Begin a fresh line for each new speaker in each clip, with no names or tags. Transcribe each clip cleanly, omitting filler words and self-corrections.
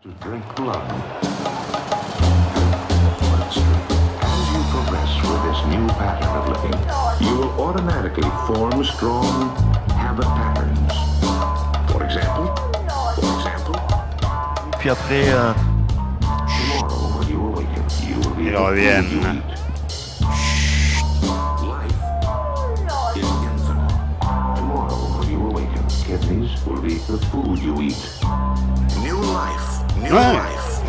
To drink blood. As you progress with this new pattern of living, you will automatically form strong habit patterns. For example.
Puis après,
Tomorrow, when you awaken, you will be
Ils
the food
reviennent.
you eat. Life is infinite. Tomorrow, when you awaken, kidneys will be the food you eat. New life. New
Ouais.
life.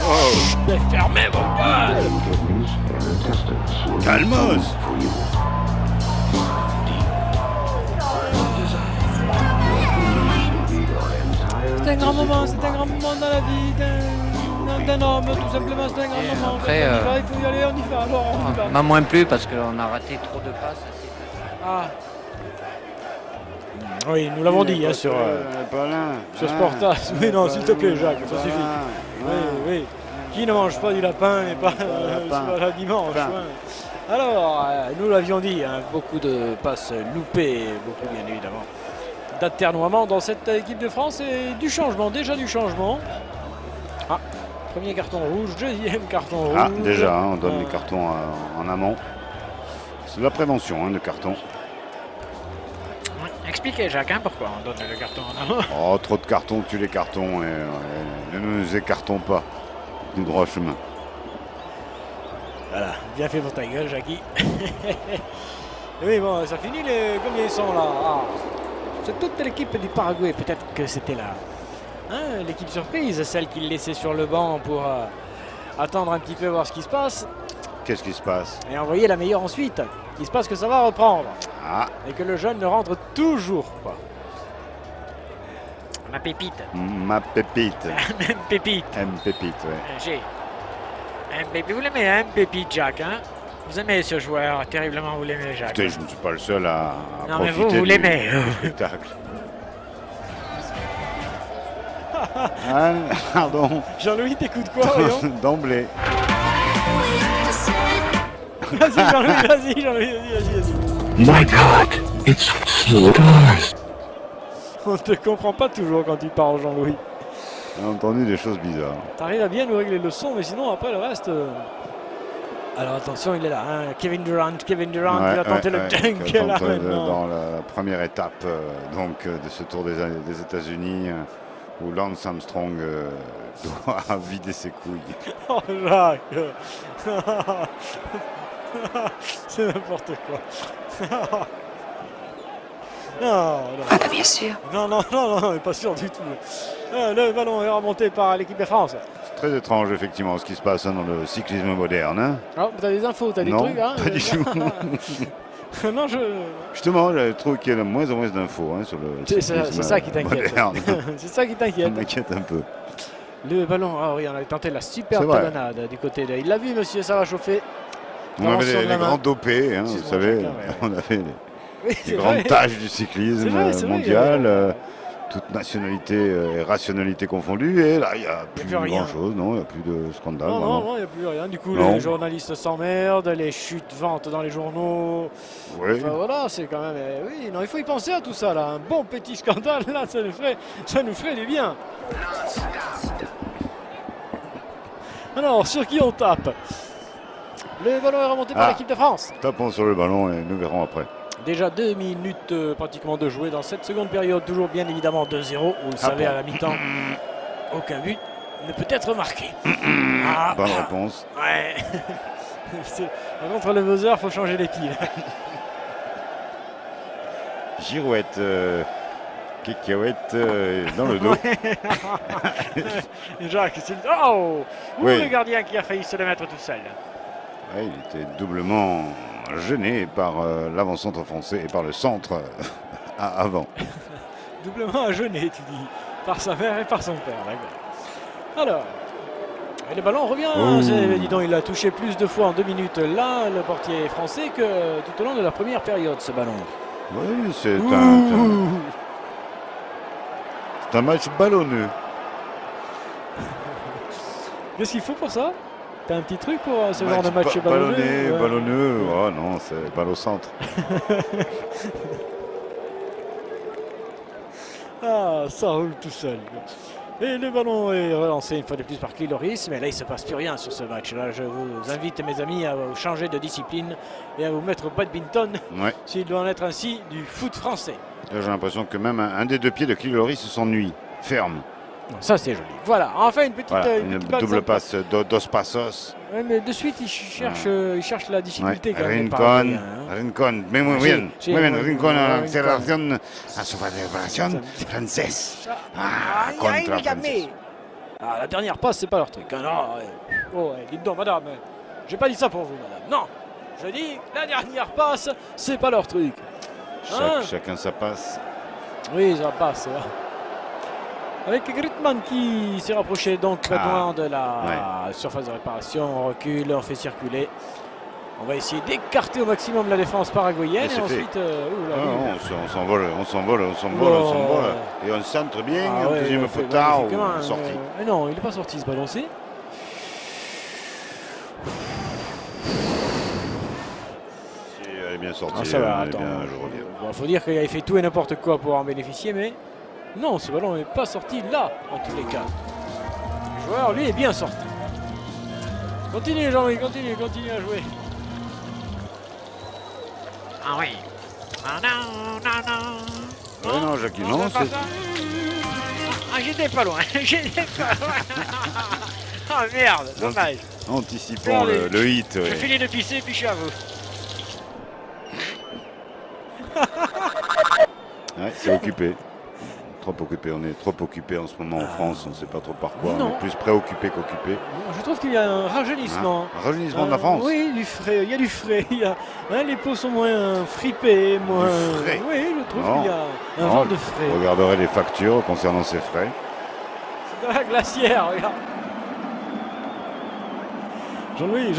Mais fermez vos gueules!
Kidneys and intestines will be
Calmos.
food for you.
C'est un grand moment dans la vie d'un homme, tout simplement, c'est un grand
Et
moment.
après,
Il faut y aller, on y va, alors on y va.
M'a moins plu parce qu'on a raté trop de passes.
Ah. Oui, nous l'avons dit sur Sportas. Oui, non, s'il te plaît, Jacques, ça suffit. Oui. Qui ne mange pas du lapin n'est pas la dimanche. Hein. Alors, nous l'avions dit, hein, beaucoup de passes loupées, beaucoup bien évidemment d'aternoiement dans cette équipe de France et du changement, déjà du changement. Ah, premier carton rouge, deuxième carton rouge.
Ah, déjà, hein, on donne les cartons en amont. C'est de la prévention, hein, de cartons.
Expliquez, Jacques, hein, pourquoi on donne le carton en amont.
Oh, trop de cartons, tue les cartons et ne nous écartons pas du droit chemin.
Voilà, bien fait pour ta gueule, Jackie. Oui, bon, ça finit les... Combien ils sont là? Ah. C'est toute l'équipe du Paraguay, peut-être que c'était là. Hein, l'équipe surprise, celle qui le laissait sur le banc pour attendre un petit peu, voir ce qui se passe.
Qu'est-ce qui se passe?
Et envoyer la meilleure ensuite. Il se passe que ça va reprendre.
Ah,
Et que le jeune ne rentre toujours pas. Ma pépite.
ma pépite.
Même pépite.
M pépite, ouais.
J'ai. Un pépite. Vous l'aimez, hein, pépite, Jacques, hein? Vous aimez ce joueur, terriblement vous l'aimez, Jacques.
Écoutez, je ne suis pas le seul à
Non, mais
profiter
vous
du
l'aimez.
spectacle. Ah, pardon,
Jean-Louis, t'écoutes quoi, voyons?
d'emblée.
Vas-y, Jean-Louis, vas-y.
My God, it's stars.
On ne te comprend pas toujours quand tu parles, Jean-Louis.
J'ai entendu des choses bizarres.
T'arrives à bien nous régler le son, mais sinon, après le reste... Alors attention, il est là, hein. Kevin Durant, il va tenter le dunk
qui a
là
tenté
maintenant.
dans la première étape de ce tour des États-Unis où Lance Armstrong doit vider ses couilles.
Oh, Jacques. C'est n'importe quoi. Non.
Ah bah bien sûr.
Non, pas sûr du tout. Le ballon est remonté par l'équipe de France.
C'est très étrange, effectivement, ce qui se passe dans le cyclisme moderne. Hein.
Oh, t'as des infos, t'as des
Non,
trucs, hein?
pas du tout.
Non,
Justement, je trouve qu'il y a de moins en moins d'infos sur le cyclisme
c'est ça qui t'inquiète.
moderne.
C'est ça qui
Ça
t'inquiète.
m'inquiète un peu.
Le ballon, ah oui, on a tenté la super
C'est vrai.
talonnade du côté de... Il l'a vu, monsieur, ça va chauffer.
On avait
Attention de la
les
main.
grands dopés, hein, vous
Excuse-moi,
savez,
chacun, ouais.
on avait
Oui,
les
c'est
grandes
vrai.
tâches du cyclisme
C'est vrai,
mondial, toute nationalité et rationalité confondues, et là, il n'y a plus
plus rien.
grand-chose, non, il n'y a plus de scandale.
Non,
vraiment.
il n'y a plus rien. Du coup,
Non.
les journalistes s'emmerdent, les chutes vantent dans les journaux.
Oui.
Enfin voilà, c'est quand même... oui, non, il faut y penser à tout ça, là. Un bon petit scandale, là, ça nous ferait du bien. Alors, sur qui on tape? Le ballon est remonté par
Ah.
l'équipe de France.
Tapons sur le ballon et nous verrons après.
Déjà 2 minutes pratiquement de jouer dans cette seconde période. Toujours bien évidemment 2-0. Vous le savez,
bon.
à la mi-temps, aucun but ne peut être marqué.
Bonne réponse.
Ouais. Par contre, le buzzer, il faut changer les piles.
Girouette, cacahuète dans le dos.
Jacques, c'est... Oh!
Oui.
Le gardien qui a failli se le mettre tout seul.
Ouais, il était doublement gêné par l'avant-centre français et par le centre avant.
Doublement à jeûner, tu dis. Par sa mère et par son père, d'accord. Alors, et le ballon revient.
Ouh.
Dis donc, il a touché plus de fois en 2 minutes là, le portier français, que tout au long de la première période, ce ballon.
Oui, c'est
Ouh.
un match ballonneux.
Qu'est-ce qu'il faut pour ça? T'as un petit truc pour ce genre de match
ballonné,
Ouais.
ballonneux. Oh non, c'est balle au centre.
Ah, ça roule tout seul. Et le ballon est relancé une fois de plus par Kyle Loris, mais là il ne se passe plus rien sur ce match. Là je vous invite mes amis à vous changer de discipline et à vous mettre au badminton,
Ouais.
s'il doit en être ainsi du foot français.
Là, j'ai l'impression que même un des deux pieds de Kyle Loris s'ennuie. Ferme.
Ça c'est joli. Voilà, enfin une petite,
Voilà,
une
une
petite balle
double
sympa.
passe dos passos.
Ouais, mais de suite il cherche la difficulté quand même.
Rincón, Rincón, muy
Sí,
bien,
sí,
muy bien,
muy
Rincón
bien,
a la
Rincón.
aceleración, a su aceleración francés. Ah,
Aïe,
contra
aïe,
francés.
jamais. Ah, la dernière passe, c'est pas leur truc. Hein, non, ouais. Oh, ouais, dites donc, madame. J'ai pas dit ça pour vous, madame. Non, je dis, la dernière passe, c'est pas leur truc. Hein?
Chacun sa passe.
Oui, ça passe. Là. Avec Griezmann qui s'est rapproché donc maintenant de la surface de réparation. On recule, on fait circuler. On va essayer d'écarter au maximum la défense paraguayenne.
Et
Et ensuite,
on s'envole, et on centre bien,
Ah
au
ouais,
deuxième
il fait
potard,
magnifiquement,
on est sorti.
mais non, il n'est pas sorti ce ballon-ci.
Si, elle est bien sortie,
Ah, ça va,
elle est
attends.
bien, je reviens.
Bon, faut dire qu'il avait fait tout et n'importe quoi pour en bénéficier, mais non, ce ballon n'est pas sorti là, en tous les cas. Le joueur, lui, est bien sorti. Continue, Jean-Louis, continue à jouer.
Ah oui. Ah non, non, non.
Ouais, non, Jackie, non,
c'est pas
c'est...
ça. Ah, j'étais pas loin. J'étais pas loin. Ah merde, dommage.
Anticipons
Allez,
le hit.
Je
Ouais.
finis de pisser puis je suis à vous.
Ouais, c'est occupé. Trop occupé, on est trop occupé en ce moment en France, on ne sait pas trop par quoi,
Non.
on est plus préoccupé qu'occupé.
Je trouve qu'il y a un rajeunissement.
Un rajeunissement de la France.
Oui, du frais, il y a du frais. Il y a, hein, les peaux sont moins fripées, moins.
frais.
Oui, je trouve
Non.
qu'il y a un
Non,
vent de frais.
Je regarderai les factures concernant ces frais.
C'est dans la glacière, regarde. Jean-Louis.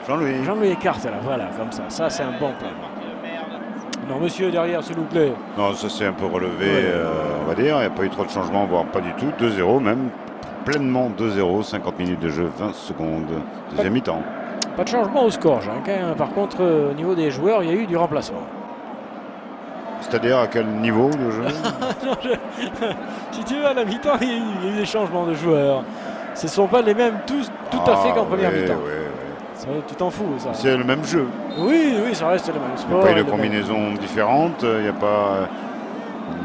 Jean-Louis écarte là, voilà, comme ça. Ça, c'est un bon plan. Non, monsieur, derrière, s'il vous plaît.
Non, ça s'est un peu relevé,
Ouais.
on va dire. Il n'y a pas eu trop de changements, voire pas du tout. 2-0 même. Pleinement 2-0, 50 minutes de jeu, 20 secondes. Deuxième mi-temps.
Pas de changement au score, Jacques. Hein. Par contre, au niveau des joueurs, il y a eu du remplacement.
C'est-à-dire à quel niveau de jeu?
Non, si tu veux, à la mi-temps, il y a eu des changements de joueurs. Ce ne sont pas les mêmes tous, tout à fait qu'en première mi-temps.
Ouais.
Ça, tu t'en fous, ça.
C'est le même jeu.
Oui, ça reste le même
Il n'y
sport.
a pas eu de
le même-
combinaison différente. Il n'y a pas.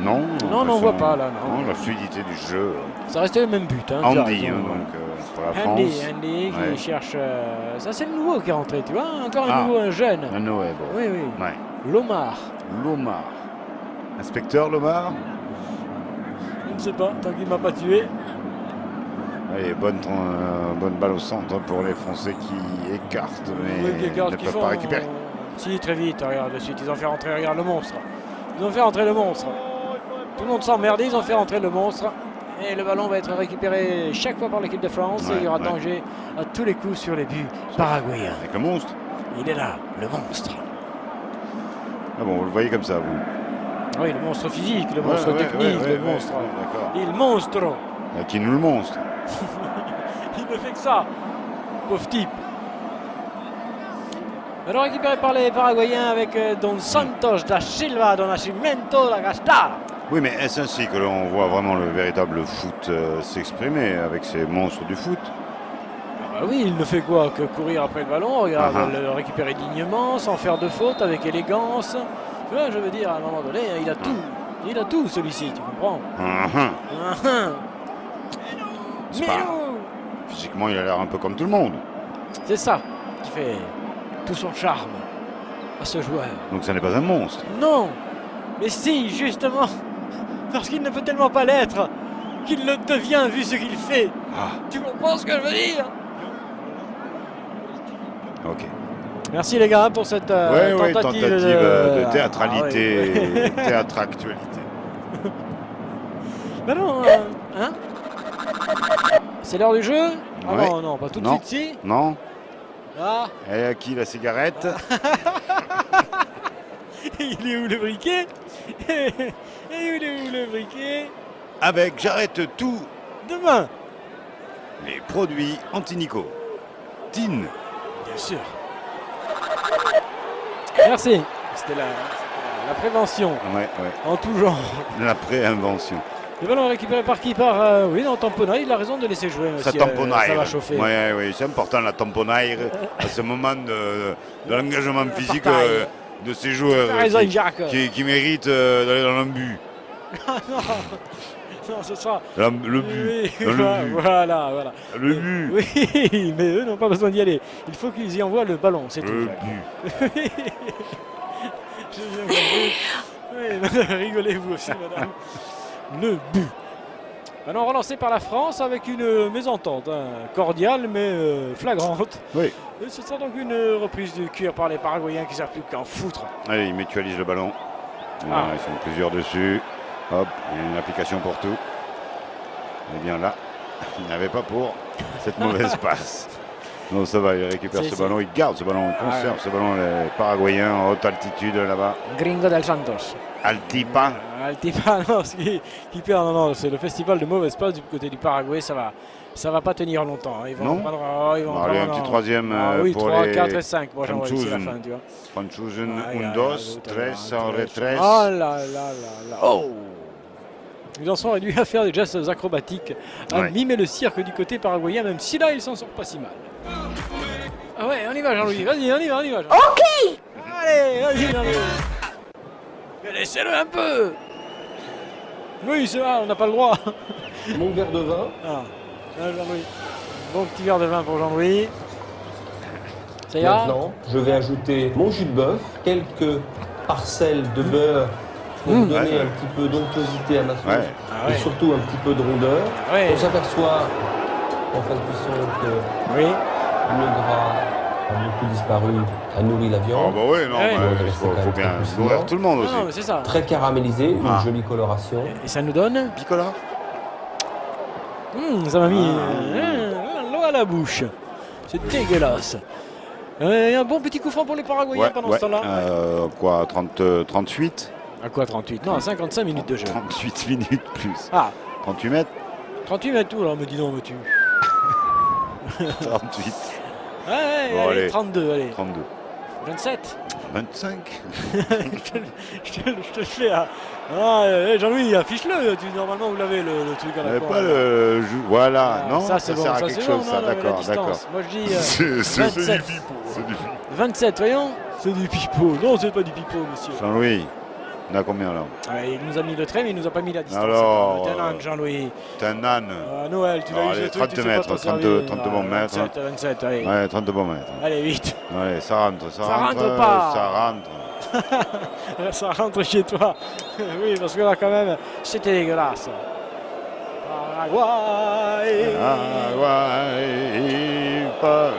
Non.
Non, on n'en voit pas, là, non.
La fluidité du jeu.
Ça restait le même but. Hein, tu as
Andy,
raison.
donc, pour la
Andy
France.
qui
Ouais.
cherche. Ça, c'est le nouveau qui est rentré, tu vois. Encore
Ah.
un nouveau, un jeune.
Un Noé, bon.
Oui.
Ouais.
Lomar.
Lomar. Inspecteur Lomar.
Je ne sais pas, tant qu'il ne m'a pas tué.
Allez, bonne balle au centre pour les Français qui écartent, mais
Oui, qui écartent,
ne
qui
peuvent
font-
pas récupérer.
Si, très vite, regarde, de suite, ils ont fait rentrer, regarde le monstre. Ils ont fait rentrer le monstre. Tout le monde s'emmerdait, ils ont fait rentrer le monstre. Et le ballon va être récupéré chaque fois par l'équipe de France.
Ouais,
et il y aura
ouais.
danger à tous les coups sur les buts paraguayens.
Avec le monstre.
Il est là, le monstre.
Ah bon, vous le voyez comme ça, vous.
Ah oui, le monstre physique, le monstre technique, le monstre.
D'accord.
Il monstre.
Qui nous le monstre.
Il ne fait que ça. Pauvre type. Alors récupéré par les Paraguayens avec Don Santos da Silva, Don Nascimento da Gasta.
Oui, mais est-ce ainsi que l'on voit vraiment le véritable foot s'exprimer avec ces monstres du foot?
Ah bah oui, il ne fait quoi que courir après le ballon, regarde, le récupérer dignement, sans faire de faute, avec élégance. Tu vois, je veux dire, à un moment donné, il a tout. Il a tout, celui-ci, tu comprends?
C'est
Mais
pas-
non.
Physiquement, il a l'air un peu comme tout le monde.
C'est ça qui fait tout son charme à ce joueur.
Donc ça n'est pas un monstre.
Non, mais si, justement, parce qu'il ne peut tellement pas l'être qu'il le devient vu ce qu'il fait.
Ah,
Tu comprends ce que je veux dire?
ok.
Merci les gars pour cette tentative,
de théâtralité,
Ah, oui.
théâtre-actualité.
Ben non, hein? C'est l'heure du jeu? Ah
Ouais.
non, pas tout de
Non.
suite, si.
Non?
Ah,
Et à qui la cigarette?
il est où le briquet? Et il est où le briquet?
Avec j'arrête tout,
Demain,
les produits anti-nico. Tine.
bien sûr. Merci. C'était la prévention
Ouais.
en tout genre.
La préinvention.
Le ballon est récupéré par qui? Oui, non, Tamponaire, il a raison de laisser jouer.
Ça
si,
tamponaille.
ça va chauffer.
Oui, c'est important la tamponaille à ce moment de l'engagement physique de ces joueurs
T'as raison, Jacques.
qui méritent d'aller dans le but.
Non, ce sera.
Le but.
Oui,
Dans le but.
voilà.
Le but.
Oui, mais eux n'ont pas besoin d'y aller. Il faut qu'ils y envoient le ballon, c'est tout.
Le
Jacques.
but.
J'ai bien compris. Oui, madame, rigolez vous aussi, madame. Le but. Ballon relancé par la France avec une mésentente, cordiale mais flagrante.
Oui.
Et ce sera donc une reprise du cuir par les Paraguayens qui ne savent plus qu'en foutre.
Allez, ils mutualisent le ballon. Voilà, ils sont plusieurs dessus. Hop, il y a une application pour tout. Et bien là, il n'avait pas pour cette mauvaise passe. Non, ça va, il récupère ce ballon, il garde ce ballon, il conserve ce ballon, les Paraguayens en haute altitude là-bas.
Gringo del Santos.
Altipa.
Altipa, non, ce qui perd, non, c'est le festival de mauvaise passe du côté du Paraguay, ça va pas tenir longtemps. Ils vont
Non. Allez, un petit troisième
oui,
pour
3,
les
4 et 5. Moi, j'aimerais d'ici la fin, tu vois.
Franchusen,
Il y a
1, 2, 3, en retraite.
Oh là. Oh! Les enfants auraient dû faire des gestes acrobatiques, à
Ouais.
mimer le cirque du côté paraguayen, même si là, il s'en sort pas si mal. Ah ouais, on y va, Jean-Louis. Vas-y, on y va. Jean-Louis. Ok! Allez, vas-y, Jean-Louis. Mais laissez-le un peu! Oui, c'est vrai, on n'a pas le droit.
Mon verre de vin.
Ah, Jean-Louis. Bon petit verre de vin pour Jean-Louis. Ça ira?
Maintenant, je vais ajouter mon jus de bœuf, quelques parcelles de beurre pour donner
Ouais.
un petit peu d'onctuosité à ma sauce
Ouais.
Ah ouais.
et surtout un petit peu de rondeur.
Ah ouais.
On s'aperçoit en fin de cuisson que
Oui.
le gras a beaucoup disparu, a nourri la
Oh
viande.
bah oui, non,
Ouais.
mais il faut bien nourrir tout le monde aussi.
Non, mais c'est ça.
Très caramélisé, une
Ah.
jolie coloration.
Et ça nous donne
Bicolore.
Ça m'a mis l'eau à la bouche. C'est dégueulasse. Et un bon petit coup franc pour les Paraguayens pendant ce temps-là.
Quoi, 38
À quoi 38? Non, 55 minutes de jeu.
38 minutes plus.
Ah,
38 mètres
38 mètres tout, alors me dis donc, me tu.
38.
Ouais,
Bon,
allez,
allez.
32, allez.
32.
27.
25.
je te le fais. Jean-Louis, affiche-le. Normalement, vous l'avez le truc à
Il n'y
la
avait
con.
pas le... Voilà,
Ah,
non,
ça c'est bon,
sert à
ça
quelque
c'est
chose,
bon,
ça,
non, la
d'accord,
distance.
d'accord.
Moi je dis
C'est du
27.
pipeau. C'est du pipeau.
27, voyons. C'est du pipeau. Non, c'est pas du pipeau, monsieur.
Jean-Louis, on a combien là?
Ouais, il nous a mis le trait, mais il nous a pas mis la distance.
Alors,
T'es un âne, Jean-Louis.
T'es un âne.
Noël, tu l'as
Alors,
eu
allez,
ce truc, tu
32
sais pas
mètres,
t'en
32
servir.
bons mètres.
27, 27, allez.
Ouais, 32 bons mètres.
Allez, vite.
Ouais, ça rentre, ça
Ça
rentre.
rentre pas.
Ça rentre.
Ça rentre chez toi. Oui, parce que là, quand même, c'était dégueulasse. Paraguay.
Ah, ouais, pas...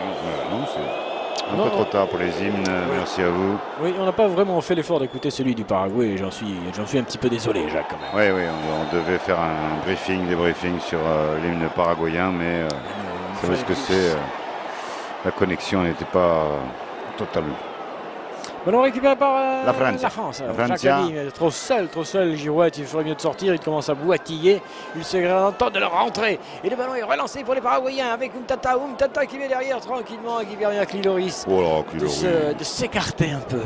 Non, c'est un
Non.
peu trop tard pour les hymnes. Merci à vous.
Oui, on n'a pas vraiment fait l'effort d'écouter celui du Paraguay. Et j'en suis un petit peu désolé, Jacques, quand même.
Oui, on devait faire un débriefing sur l'hymne paraguayen, mais c'est parce que c'est... la connexion n'était pas totale.
Ballon récupéré par
La France. La
Jacques
Francia.
a dit, mais trop seul, Girouette, il ferait mieux de sortir, il commence à boitiller, il se entend de leur rentrer, et le ballon est relancé pour les Paraguayens avec Umtata qui met derrière tranquillement et qui permet à Cliloris
Oh là, Cliloris.
de s'écarter un peu.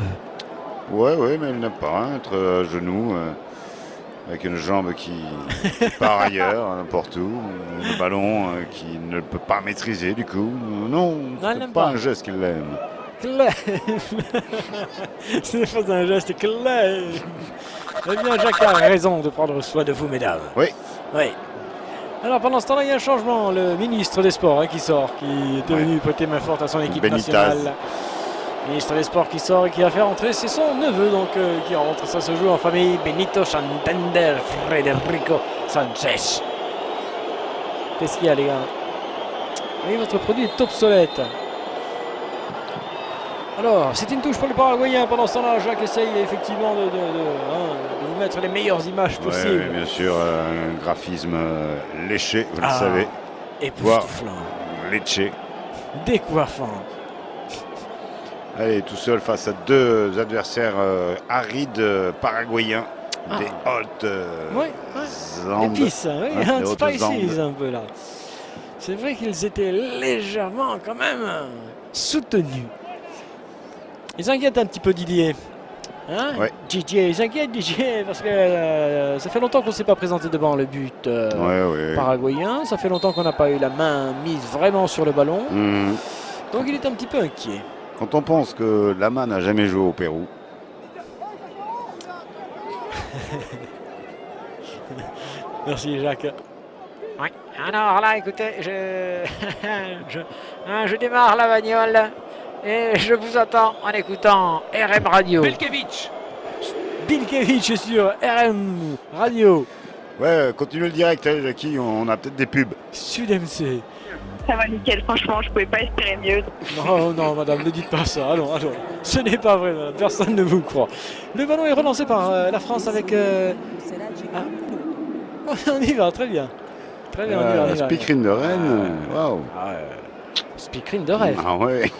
Ouais, mais elle n'a pas être à genoux, avec une jambe qui part ailleurs, n'importe où, le ballon qui ne peut pas maîtriser du coup. Non,
elle
c'est
n'aime
pas
pas.
un geste qu'il aime.
Clem. Ce n'est pas un geste Clem. Eh bien, Jacques a raison de prendre soin de vous, mesdames.
Oui.
Oui. Alors, pendant ce temps-là, il y a un changement. Le ministre des Sports qui sort, qui était venu prêter main forte à son équipe
Benitez.
nationale. Ministre des Sports qui sort et qui a fait rentrer, c'est son neveu donc qui rentre. Ça se joue en famille. Benito Santander, Federico Sanchez. Qu'est-ce qu'il y a, les gars? Oui, votre produit est obsolète. Alors, c'est une touche pour le Paraguayen. Pendant ce temps-là, Jacques essaye effectivement de vous mettre les meilleures images possibles.
Oui, bien sûr, un graphisme léché, vous le savez.
Époustouflant.
Léché.
Décoiffant.
Allez, tout seul face à deux adversaires arides paraguayens. Des hautes Andes.
Épices, oui,
Hein,
un
des hautes
spices
Andes.
un peu là. C'est vrai qu'ils étaient légèrement quand même soutenus. Ils inquiètent un petit peu Didier. Hein
Ouais.
DJ, il s'inquiète DJ, parce que ça fait longtemps qu'on ne s'est pas présenté devant le but
Ouais.
paraguayen. Ça fait longtemps qu'on n'a pas eu la main mise vraiment sur le ballon.
Hmm.
Donc il est un petit peu inquiet.
Quand on pense que Lama n'a jamais joué au Pérou,
Merci Jacques.
Oui. Alors là, écoutez, je démarre la bagnole et je vous attends en écoutant RM Radio.
Bilkevich sur RM Radio,
ouais, continue le direct, hein, Jackie, on a peut-être des pubs.
Sud MC.
Ça va nickel, franchement, je pouvais pas espérer mieux.
Non, non, madame, ne dites pas ça. Allons. Ce n'est pas vrai, madame. Personne ne vous croit. Le ballon est relancé par la France avec. On y va, très bien. Très bien, on y va.
Speakerine de Rennes, waouh.
Speakerine de rêve.
Ah ouais.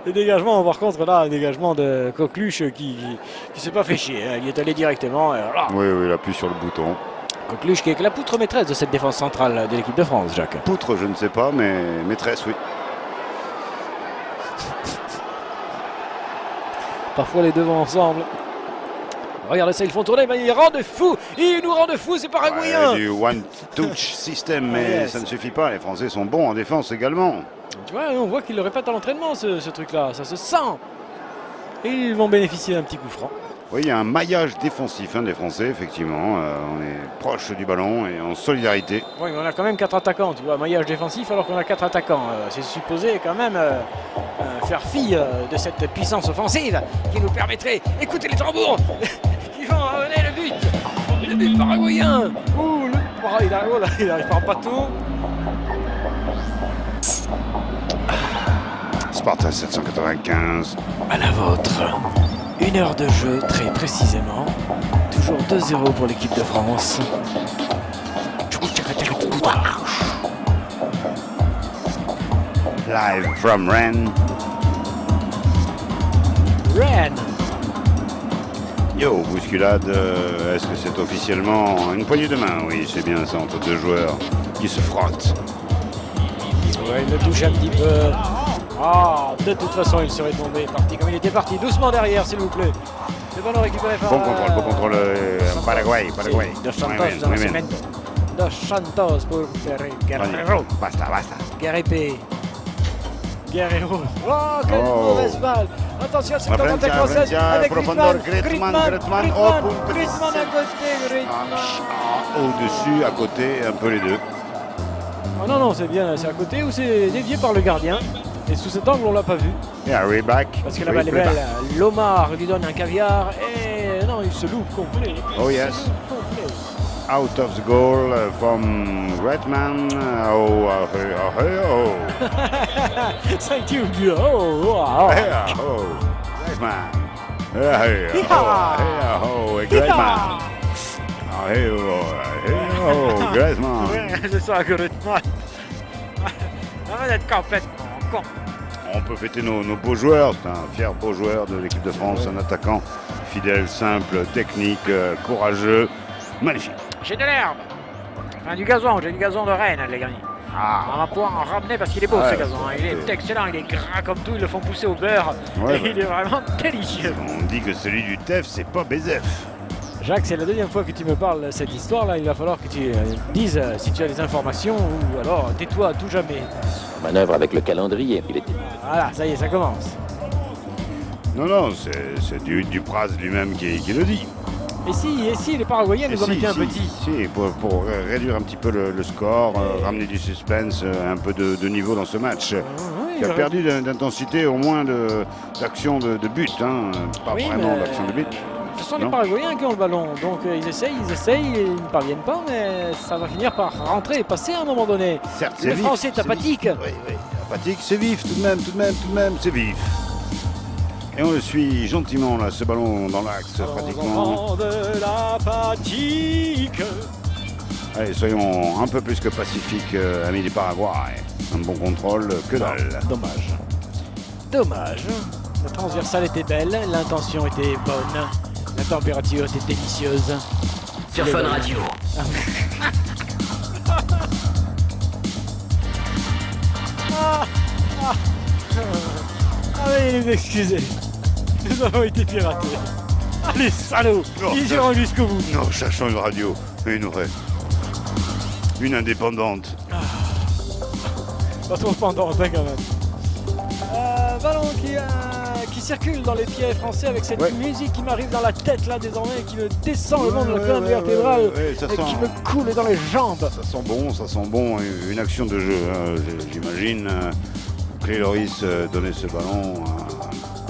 Le dégagement, par contre, là, un dégagement de Coqueluche qui s'est pas fait chier. Hein. Il est allé directement. Et voilà.
Oui, il appuie sur le bouton.
Coqueluche qui est la poutre maîtresse de cette défense centrale de l'équipe de France, Jacques.
Poutre, je ne sais pas, mais maîtresse, oui.
Parfois les deux vont ensemble. Regardez ça, ils font tourner, mais ils rendent fou. Ils nous rendent fou, c'est paraguayen.
Ouais, du one-touch system, mais
Yes.
ça ne suffit pas. Les Français sont bons en défense également.
Tu vois, on voit qu'ils le répètent à l'entraînement, ce truc-là. Ça se sent. Et ils vont bénéficier d'un petit coup franc.
Oui, il y a un maillage défensif des Français, effectivement. On est proche du ballon et en solidarité.
Oui, mais on a quand même 4 attaquants, tu vois, maillage défensif alors qu'on a 4 attaquants. C'est supposé quand même faire fi de cette puissance offensive qui nous permettrait, écoutez les tambours, qui vont amener le but. Le but paraguayen. Ouh, il arrive par bateau.
Sparta 795.
À la vôtre. 1 heure de jeu, très précisément. Toujours 2-0 pour l'équipe de France.
Live from Rennes.
Rennes.
Yo, bousculade, est-ce que c'est officiellement une poignée de main? Oui, c'est bien ça, entre deux joueurs qui se frottent.
Ouais, il le touche un petit peu. Ah, de toute façon, il serait tombé, parti comme il était parti. Doucement derrière, s'il vous plaît. Le ballon récupéré par...
Bon contrôle, Paraguay.
Dos Santos
Muy bien,
de
muy bien.
Nascimento. Dos Santos pour Guerrero.
Basta.
Guerrépé. Guerrero. Oh, quelle
Oh.
mauvaise balle. Attention, c'est
La
une attaque
Francia,
française avec
profondeur,
Griezmann.
Griezmann. Oh, pour une petite-
Griezmann à côté, Griezmann.
Au-dessus, à côté, un peu les deux.
Oh non, c'est bien, c'est à côté ou c'est dévié par le gardien. Et sous cet angle, on l'a pas vu.
Et Harry back.
Parce que la balle est belle. Lomar lui donne un caviar et non, il se loupe complet.
Oh yes. Out of the goal from Redman. Oh.
Thank you, dear. Oh.
Griezmann. Griezmann. Griezmann.
Ouais, c'est ça, Griezmann. Ça va être complètement con.
On peut fêter nos beaux joueurs. C'est un fier beau joueur de l'équipe de France, un attaquant fidèle, simple, technique, courageux, magnifique.
J'ai de l'herbe. Enfin, du gazon, j'ai du gazon de Rennes, les gars. On va pouvoir en ramener parce qu'il est beau
Ouais,
ce gazon. Hein. Il est excellent, il est gras comme tout, ils le font pousser au beurre.
Ouais,
et il est vraiment délicieux.
On dit que celui du TEF, c'est pas Bézef.
Jacques, c'est la deuxième fois que tu me parles de cette histoire-là. Il va falloir que tu dises si tu as des informations ou alors tais-toi à tout jamais.
Manœuvre avec le calendrier. Il était...
Voilà, ça y est, ça commence.
Non, c'est du Praz lui-même qui le dit.
Et si les Paraguayens nous en mettaient un petit.
Si, pour réduire un petit peu le score, ramener du suspense, un peu de niveau dans ce match.
Oui,
Qui a perdu d'intensité, au moins d'action de but. Pas
Oui,
vraiment
mais-
d'action de but.
Ce sont
Non.
les Paraguayens qui ont le ballon. Donc ils essayent, et ils ne parviennent pas, mais ça va finir par rentrer et passer à un moment donné.
Certes,
Le
vif,
Français est apathique.
vif. Oui, apathique, c'est vif tout de même, c'est vif. Et on le suit gentiment là, ce ballon dans l'axe pratiquement.
Enfants de la fatigue.
Allez, soyons un peu plus que pacifiques, amis du Paraguay. Un bon contrôle, que dalle.
Dommage. La transversale était belle, l'intention était bonne, la température était délicieuse.
Sur Fun Radio.
veuillez nous excuser. Nous avons été piratés. Allez, salauds, ils iront jusqu'au bout.
Non, cherchons une radio, une vraie. Une indépendante.
Pas trop pendant, hein, quand même. Ballon qui circule dans les pieds français avec cette musique qui m'arrive dans la tête là désormais, qui me descend le long de la colonne vertébrale et qui me coule dans les jambes.
Ça sent bon, une action de jeu, hein, j'imagine. Clay Loris donnait ce ballon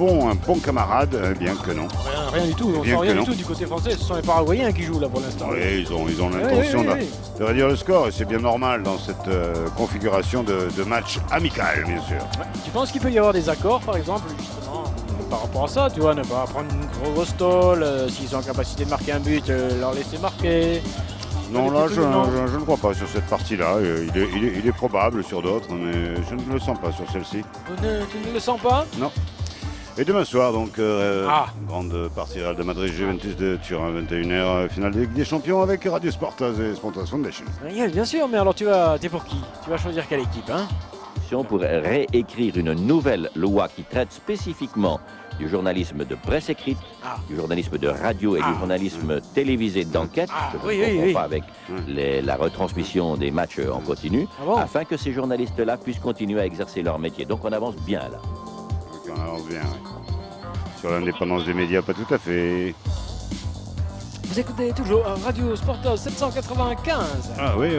un bon camarade, bien que non.
Rien du tout, on sent rien du tout du côté français, ce sont les Paraguayens qui jouent là pour l'instant.
Oui, ils ont l'intention de réduire le score et c'est bien normal dans cette configuration de match amical, bien sûr.
Ouais. Tu penses qu'il peut y avoir des accords, par exemple, justement, par rapport à ça, tu vois, ne pas prendre une grosse tôle, s'ils sont en capacité de marquer un but, leur laisser marquer.
Non, là, je ne crois pas sur cette partie-là. Il est probable sur d'autres, mais je ne le sens pas sur celle-ci.
Tu ne le sens pas?
Non. Et demain soir, donc, grande partie Real de Madrid, Juventus de Turin, 21h, finale de Ligue des Champions avec Radio Sportas et Sportas Foundation.
Oui, bien sûr, mais alors t'es pour qui? Tu vas choisir quelle équipe, hein?
Pour réécrire une nouvelle loi qui traite spécifiquement du journalisme de presse écrite, du journalisme de radio et du journalisme télévisé d'enquête, que je ne comprends pas avec la retransmission des matchs en continu, afin que ces journalistes-là puissent continuer à exercer leur métier. Donc on avance bien là.
On avance bien, oui. Sur l'indépendance des médias, pas tout à fait.
Vous écoutez toujours Radio Sportas 795.
Ah oui,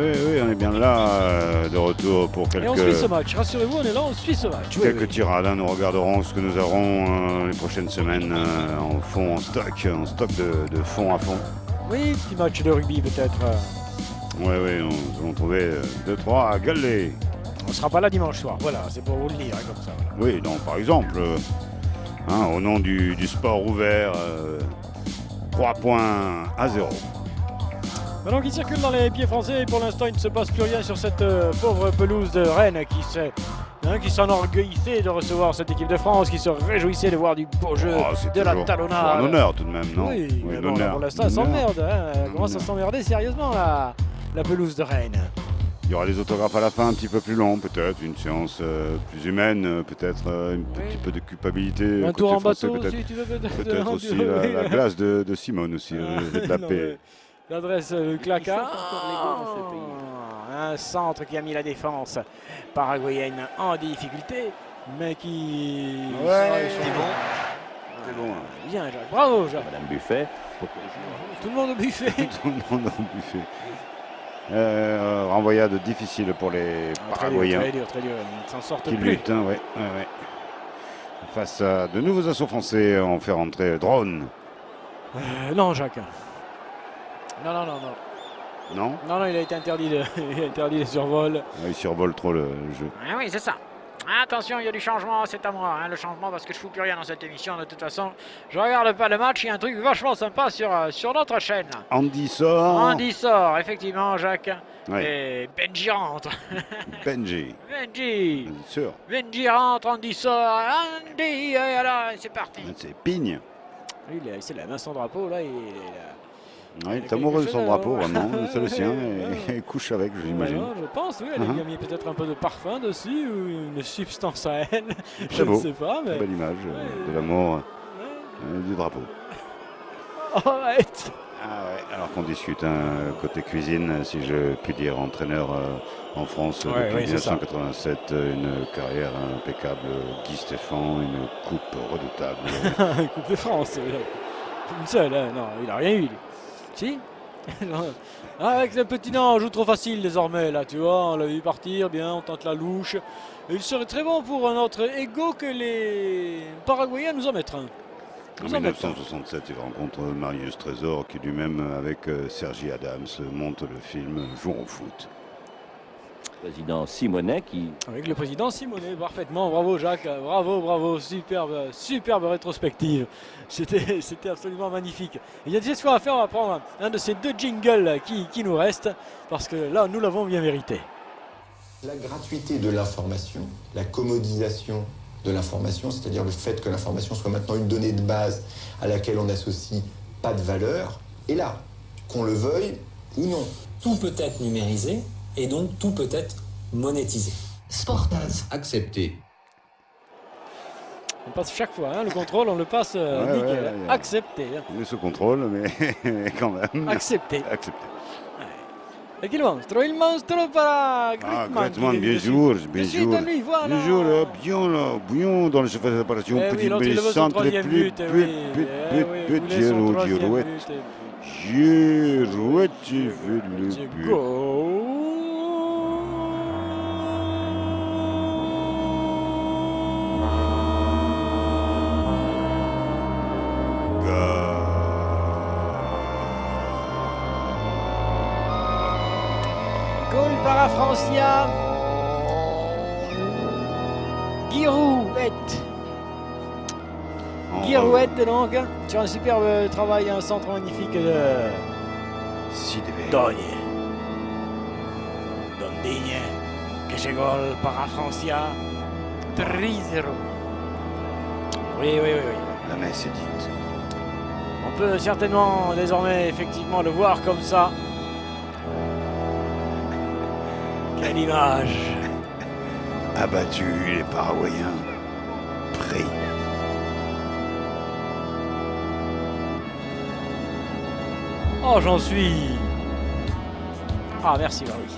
on est bien là, de retour pour quelques...
Et on suit ce match, rassurez-vous, on est là, on suit ce match.
Quelques tirades, hein, nous regarderons ce que nous aurons les prochaines semaines en stock de fond à fond.
Oui, petit match de rugby peut-être.
Oui, nous allons trouver 2-3 à galer.
On sera pas là dimanche soir, voilà, c'est pour vous le dire, comme ça. Voilà.
Oui, donc par exemple, au nom du sport ouvert, 3 points à 0.
Ballon qui circule dans les pieds français, et pour l'instant il ne se passe plus rien sur cette pauvre pelouse de Rennes qui s'enorgueillissait de recevoir cette équipe de France, qui se réjouissait de voir du beau jeu, de la talonnade.
Un honneur tout de même, non?
Oui, mais bon, là, pour l'instant elle s'emmerde, elle commence à s'emmerder sérieusement la pelouse de Rennes.
Il y aura des autographes à la fin, un petit peu plus long, peut-être, une séance plus humaine, peut-être un petit peu de culpabilité.
Un tour en
français,
bateau aussi, tu veux
peut-être aussi la glace de Simone aussi, de la paix.
L'adresse Claca. Un centre qui a mis la défense paraguayenne en difficulté, mais qui...
c'est bon. C'est bon.
Bien, Jacques. Bravo, Jacques.
Madame Buffet.
Tout le monde au buffet.
Tout le monde au buffet. Renvoyade difficile pour les Paraguayens.
Très dur. Ils s'en sortent
qui
plus.
Luttent, ouais. Face à de nouveaux assauts français, on fait rentrer Drone.
Non, Jacques. Non.
Non,
il a été interdit de survol.
Il survole trop le jeu.
Ah oui, c'est ça. Attention, il y a du changement, c'est à moi, le changement, parce que je fous plus rien dans cette émission. De toute façon, je regarde pas le match, il y a un truc vachement sympa sur notre chaîne.
Andy sort,
effectivement, Jacques.
Ouais.
Et Benji rentre.
Benji.
Benji.
Bien sûr.
Benji rentre, Andy sort. Andy, et alors, c'est parti.
C'est Pigne.
Lui, c'est la main sans drapeau, là, il est là.
Il est amoureux de son drapeau,
ouais.
vraiment, c'est le sien, et il couche avec, j'imagine.
Je pense, oui, elle a mis peut-être un peu de parfum dessus, ou une substance à elle, je
beau.
ne sais pas. Mais...
Très belle image de l'amour du drapeau.
Arrête.
Alors qu'on discute, côté cuisine, si je puis dire, entraîneur en France depuis 1987, une carrière impeccable, Guy Stéphane, une coupe redoutable.
Une coupe de France, une seule, non, il n'a rien eu. Si. Avec le petit non, on joue trop facile désormais là, tu vois, on l'a vu partir, bien, on tente la louche. Et il serait très bon pour notre ego que les Paraguayens nous en mettent un.
En 1967, il rencontre Marius Trésor qui lui-même, avec Sergi Adams, monte le film Jouons au foot.
Président Simonet qui...
Avec le président Simonet, parfaitement, bravo Jacques, bravo, superbe rétrospective. C'était absolument magnifique. Et il y a ce qu'on va faire, on va prendre un de ces deux jingles qui nous restent, parce que là, nous l'avons bien mérité.
La gratuité de l'information, la commodisation de l'information, c'est-à-dire le fait que l'information soit maintenant une donnée de base à laquelle on n'associe pas de valeur, est là, qu'on le veuille ou non.
Tout peut être numérisé et donc tout peut être monétisé.
Sportas.
Accepté.
On passe chaque fois, hein, le contrôle, on le passe nickel.
ouais.
Accepté. Hein.
Il est sous contrôle, mais quand même.
Accepté.
Accepté.
Et qui le monstre? Il monstre para
Griezmann, bien sûr, bien sûr.
Lui, voilà.
Bien sûr, bien dans le surface de réparation. Petite
l'autre, il veut son
centre,
troisième but.
Girouette, tu fais le but.
Goal para Francia. Girouette donc, sur un superbe travail, un centre magnifique de Dondigne. Que ce gol para Francia. 3-0. Oui.
La messe est dite.
On peut certainement désormais effectivement le voir comme ça. Quelle image!
Abattu, les Paraguayens pris.
Oh, j'en suis. Ah, merci, bah oui.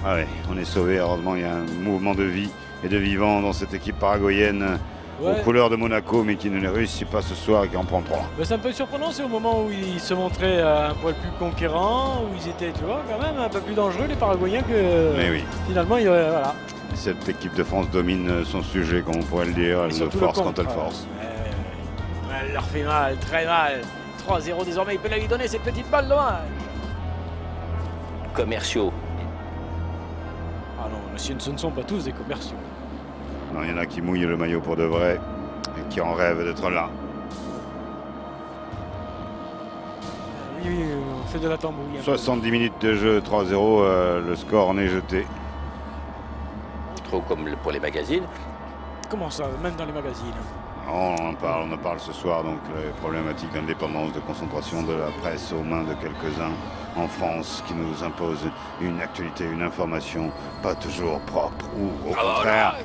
Ah ouais, on est sauvé. Heureusement, il y a un mouvement de vie et de vivant dans cette équipe paraguayenne aux couleurs de Monaco, mais qui ne les réussit pas ce soir et qui en prend 3.
C'est un peu surprenant, c'est au moment où ils se montraient un poil plus conquérants, où ils étaient, tu vois, quand même un peu plus dangereux, les Paraguayens, que
Mais oui.
finalement, voilà.
Cette équipe de France domine son sujet, comme on pourrait le dire. Elle le force quand elle force.
Elle leur fait mal, très mal. 3-0 désormais, il peut la lui donner cette petite balle, dommage.
Commerciaux.
Ah non, monsieur, ce ne sont pas tous des commerciaux.
Non, il y en a qui mouillent le maillot pour de vrai et qui en rêvent d'être là.
Oui, on fait de la tambouille.
70 minutes de jeu, 3-0, le score en est jeté.
Trop comme pour les magazines.
Comment ça, même dans les magazines?
On en parle ce soir, donc les problématiques d'indépendance, de concentration de la presse aux mains de quelques-uns en France qui nous imposent une actualité, une information pas toujours propre ou au contraire,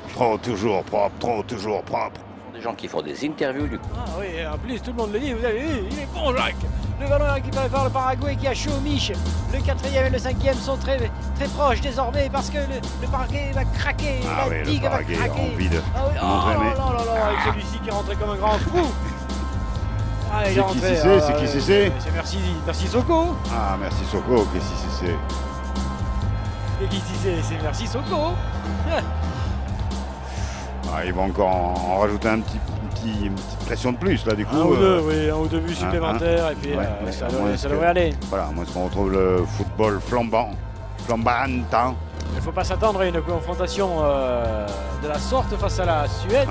toujours propre.
Des gens qui font des interviews du coup.
Ah oui, en plus tout le monde le dit, vous avez vu, il est bon Jacques. Le ballon récupéré par le Paraguay qui a chaud au Mich. Le 4e et le 5e sont très proches désormais parce que le Paraguay va craquer. La digue va craquer.
Envie de
montrer, avec celui-ci qui est rentré comme un grand fou. Ah,
c'est qui c'est? C'est qui c'est?
C'est merci Soko.
Ah, merci Soko, qu'est-ce que c'est?
Et qui c'est merci Soko.
Ils vont encore en rajouter une petite pression de plus là du coup.
Un ou deux buts supplémentaires et puis ça devrait aller.
Voilà, moi on retrouve le football flambant. Il
ne faut pas s'attendre à une confrontation de la sorte face à la Suède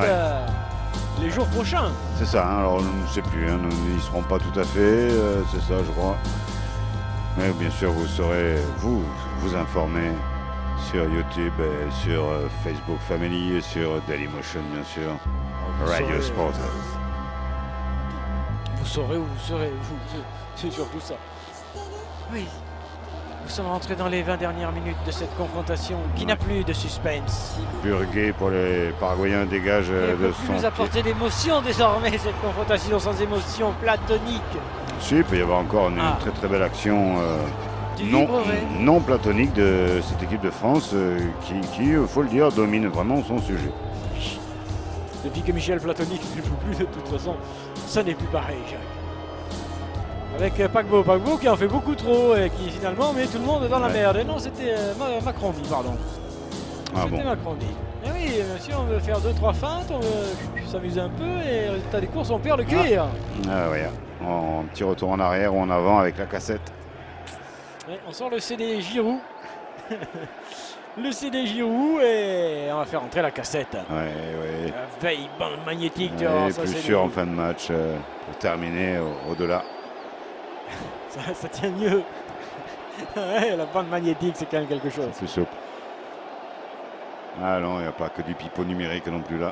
les jours prochains.
C'est ça, hein, alors je ne sais plus, hein, ils ne seront pas tout à fait, c'est ça je crois. Mais bien sûr vous saurez vous informer sur YouTube, et sur Facebook Family et sur Dailymotion bien sûr, Radio Sport.
Vous saurez où vous serez, c'est surtout ça.
Oui, nous sommes rentrés dans les 20 dernières minutes de cette confrontation qui n'a plus de suspense.
Burgué pour les Paraguayens dégage de son
nous apporter d'émotion désormais cette confrontation sans émotion platonique.
Si, il peut y avoir encore une très très belle action non platonique de cette équipe de France qui, il faut le dire, domine vraiment son sujet.
Depuis que Michel Platonique ne joue plus, de toute façon, ça n'est plus pareil, Jacques. Avec Paquebot qui en fait beaucoup trop et qui finalement met tout le monde dans la merde. Et non, c'était Macrondi, pardon. C'était Macrondi. Et oui, si on veut faire 2-3 feintes, on veut s'amuser un peu et résultat des courses, on perd le cuir.
Un petit retour en arrière ou en avant avec la cassette.
Ouais, on sort le CD Giroud. Le CD Giroud et on va faire entrer la cassette.
Ouais.
La veille bande magnétique.
Plus sûr en fin de match pour terminer au-delà.
Ça tient mieux. La bande magnétique, c'est quand même quelque chose.
C'est plus souple. Ah non, il n'y a pas que du pipeau numérique non plus là.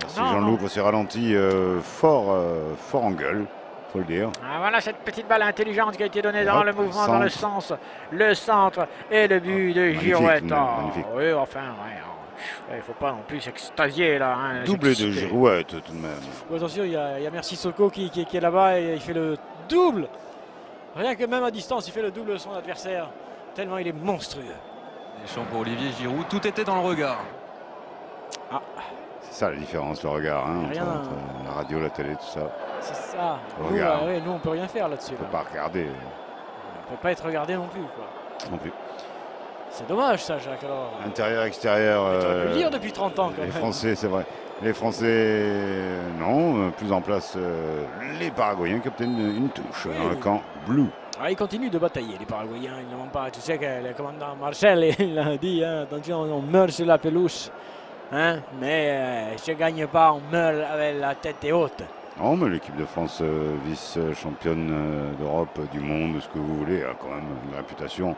Merci Jean-Loup pour ses ralentis fort en gueule. Faut le dire.
Voilà cette petite balle intelligente qui a été donnée dans le mouvement, dans le sens, le centre et le but de Girouette.
Magnifique.
Oui, enfin, Il faut pas non plus s'extasier là. Hein,
Doublé de Girouette tout de même.
Bon, attention, il y a Merci Soko qui est là-bas et il fait le double. Rien que même à distance, il fait le double de son adversaire. Tellement il est monstrueux.
Les champs pour Olivier Giroud, tout était dans le regard.
Ah.
C'est ça la différence, le regard, hein, entre la radio, la télé, tout ça.
C'est ça.
Le regard.
Nous, on peut rien faire là-dessus.
On peut pas regarder.
On peut pas être regardé non plus, quoi.
Non plus.
C'est dommage ça, Jacques. Alors.
Intérieur, extérieur.
Tu aurais pu le dire depuis 30 ans quand
les
même.
Français, c'est vrai. Les Français, non. Plus en place, les Paraguayens qui obtiennent une touche dans le camp bleu.
Ah, ils continuent de batailler, les Paraguayens. Ils n'ont pas. Tu sais que le commandant Marcel, il a dit hein, attention, on meurt sur la pelouse. Hein, mais je ne gagne pas, on meurt avec la tête haute.
Non, mais l'équipe de France, vice-championne d'Europe, du monde, ce que vous voulez, a quand même une réputation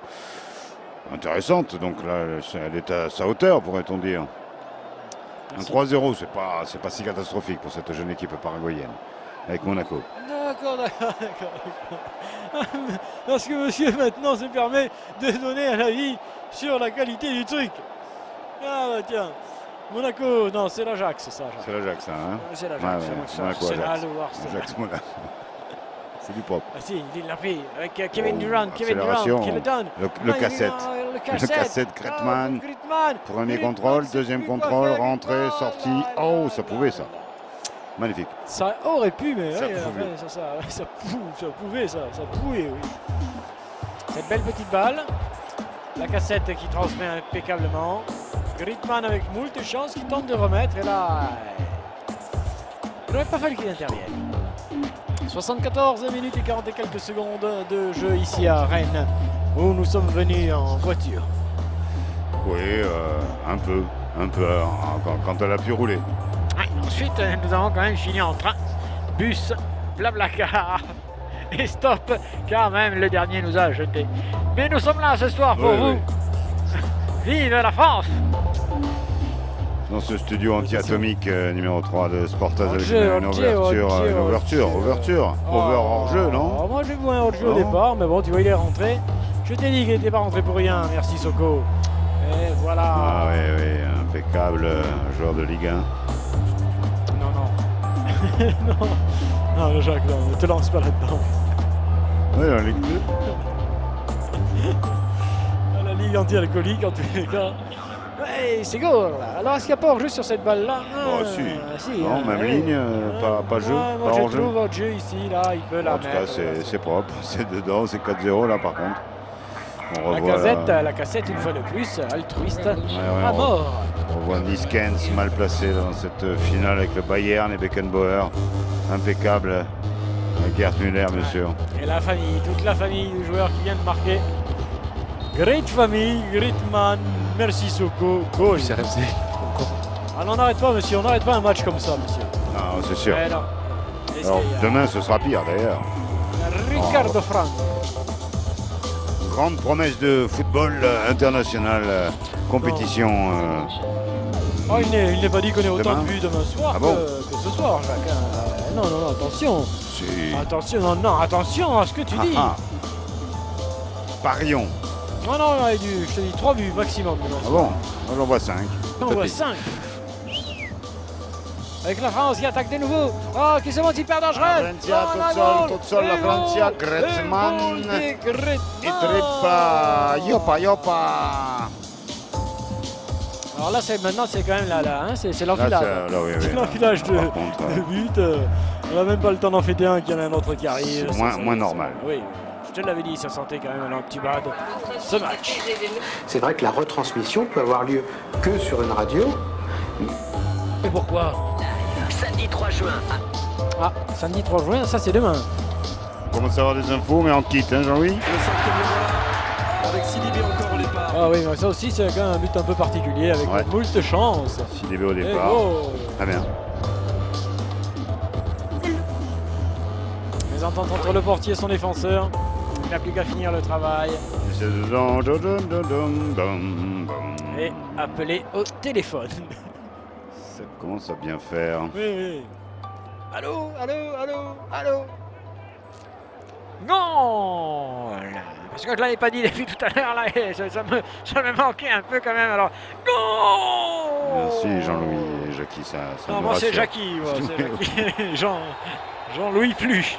intéressante. Donc là, elle est à sa hauteur, pourrait-on dire.
Merci.
Un 3-0, c'est pas si catastrophique pour cette jeune équipe paraguayenne, avec Monaco.
D'accord. Parce que monsieur maintenant se permet de donner un avis sur la qualité du truc. Ah bah tiens. Monaco, non, c'est l'Ajax, c'est ça.
C'est l'Ajax, ça, hein?
C'est l'Ajax,
ouais, Monaco,
c'est
Ajax.
l'Ajax.
Ajax Monaco. C'est du propre.
Ah si, il l'a pris avec Kevin Durant qui le donne.
Le cassette. Le cassette, Gretman. Premier contrôle, deuxième contrôle, rentrée, sortie. Oh, ça pouvait ça. Magnifique.
Ça aurait pu, mais
ça,
ouais, ça pouvait, ça pouvait, oui. Cette belle petite balle. La cassette qui transmet impeccablement. Gritman avec moult chance qui tente de remettre et là il n'aurait pas fallu qu'il intervienne. 74 minutes et 40 et quelques secondes de jeu ici à Rennes où nous sommes venus en voiture.
Oui, un peu quand elle a pu rouler.
Ouais, ensuite nous avons quand même fini en train. Bus, blablacar et stop car même le dernier nous a jetés. Mais nous sommes là ce soir pour vous. Vive la France!
Dans ce studio anti-atomique numéro 3 de Sportaz avec
une
ouverture. Over hors-jeu, non?
Moi j'ai vu un hors-jeu au départ, mais bon, tu vois, il est rentré. Je t'ai dit qu'il n'était pas rentré pour rien, merci Soko. Et voilà.
Ah oui, impeccable, joueur de Ligue 1.
Non. Non, Jacques, non, ne te lance pas là-dedans.
Oui, la Ligue 2.
La Ligue anti-alcoolique en tous les cas. Ouais, c'est goal. Alors est-ce qu'il n'y a pas hors-jeu sur cette balle-là?
Si. Non, même ligne, pas jeu,
moi
pas
je
hors-jeu.
trouve hors-jeu ici, là, il peut la
En tout
mettre.
cas, c'est propre, c'est dedans, c'est 4-0 là par contre. On revoit
la cassette une fois de plus, altruiste,
ouais,
à mort.
On voit Niskens mal placé dans cette finale avec le Bayern et Beckenbauer. Impeccable. Gerd Müller, bien sûr.
Et la famille, toute la famille du joueur qui vient de marquer. Great famille, Gritman, merci Soko, goal. Ah, on n'arrête pas, monsieur, on n'arrête pas un match comme ça, monsieur.
Non, c'est sûr.
Alors,
demain, ce sera pire d'ailleurs.
Ricardo Franco.
Grande promesse de football international, compétition.
Oh, il n'est pas dit qu'on ait autant
demain.
de buts demain soir que ce soir, Jacques. Non, attention.
Si.
Attention à ce que tu dis.
Parions.
Non, je te dis 3 buts maximum.
Ah bon? Moi j'en vois 5.
On voit 5. Avec la France qui attaque de nouveau. Oh, qui se monte hyper dangereux.
Toute seule la Francia. Griezmann. Et Trippa. Yopa.
Alors là, maintenant, c'est quand même c'est l'enfilade.
C'est
l'enfilage de but. On n'a même pas le temps d'en fêter un, qu'il y en a un autre qui arrive.
Moins normal.
Oui, je te l'avais dit, ça sentait quand même un petit bad ce match.
C'est vrai que la retransmission peut avoir lieu que sur une radio.
Et pourquoi?
Samedi 3 juin.
Ah, samedi 3 juin, ça c'est demain.
On commence à avoir des infos, mais en kit, hein, Jean-Louis?
Avec Sidibé encore au départ.
Ah oui, mais ça aussi c'est quand même un but un peu particulier avec moult chance.
Sidibé au départ. Très bien.
Les ententes entre le portier et son défenseur. Il n'a plus qu'à finir le travail. Et appeler au téléphone.
Ça commence à bien faire.
Oui. Allô. Non. Parce que je l'avais pas dit depuis tout à l'heure là, ça me manquait un peu quand même. Alors, goal
Merci Jean-Louis et Jackie, ça
Non,
nous
moi c'est
rassure.
Jackie, moi, c'est Jackie. Jean-Louis plus.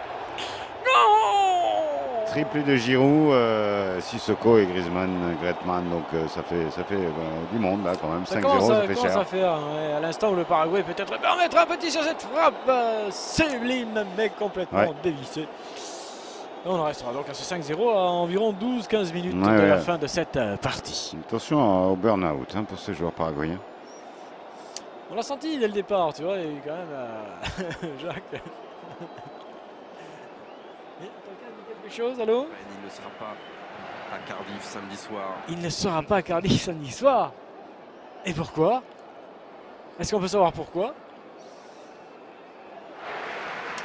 Non.
Triplé de Giroud, Sissoko et Griezmann, donc ça fait du monde là quand même. 5-0, ça fait
commence
cher.
à faire, ouais, à l'instant où le Paraguay peut-être permettre un petit sur cette frappe sublime mais complètement dévissée. On en restera donc à ce 5-0 à environ 12-15 minutes de la fin de cette partie.
Attention au burn-out pour ces joueurs paraguayens.
On l'a senti dès le départ, tu vois, il y a eu quand même Jacques. Quelqu'un dit quelque chose, allô?
Il ne sera pas à Cardiff samedi soir.
Il ne sera pas à Cardiff samedi soir. Et pourquoi? Est-ce qu'on peut savoir pourquoi?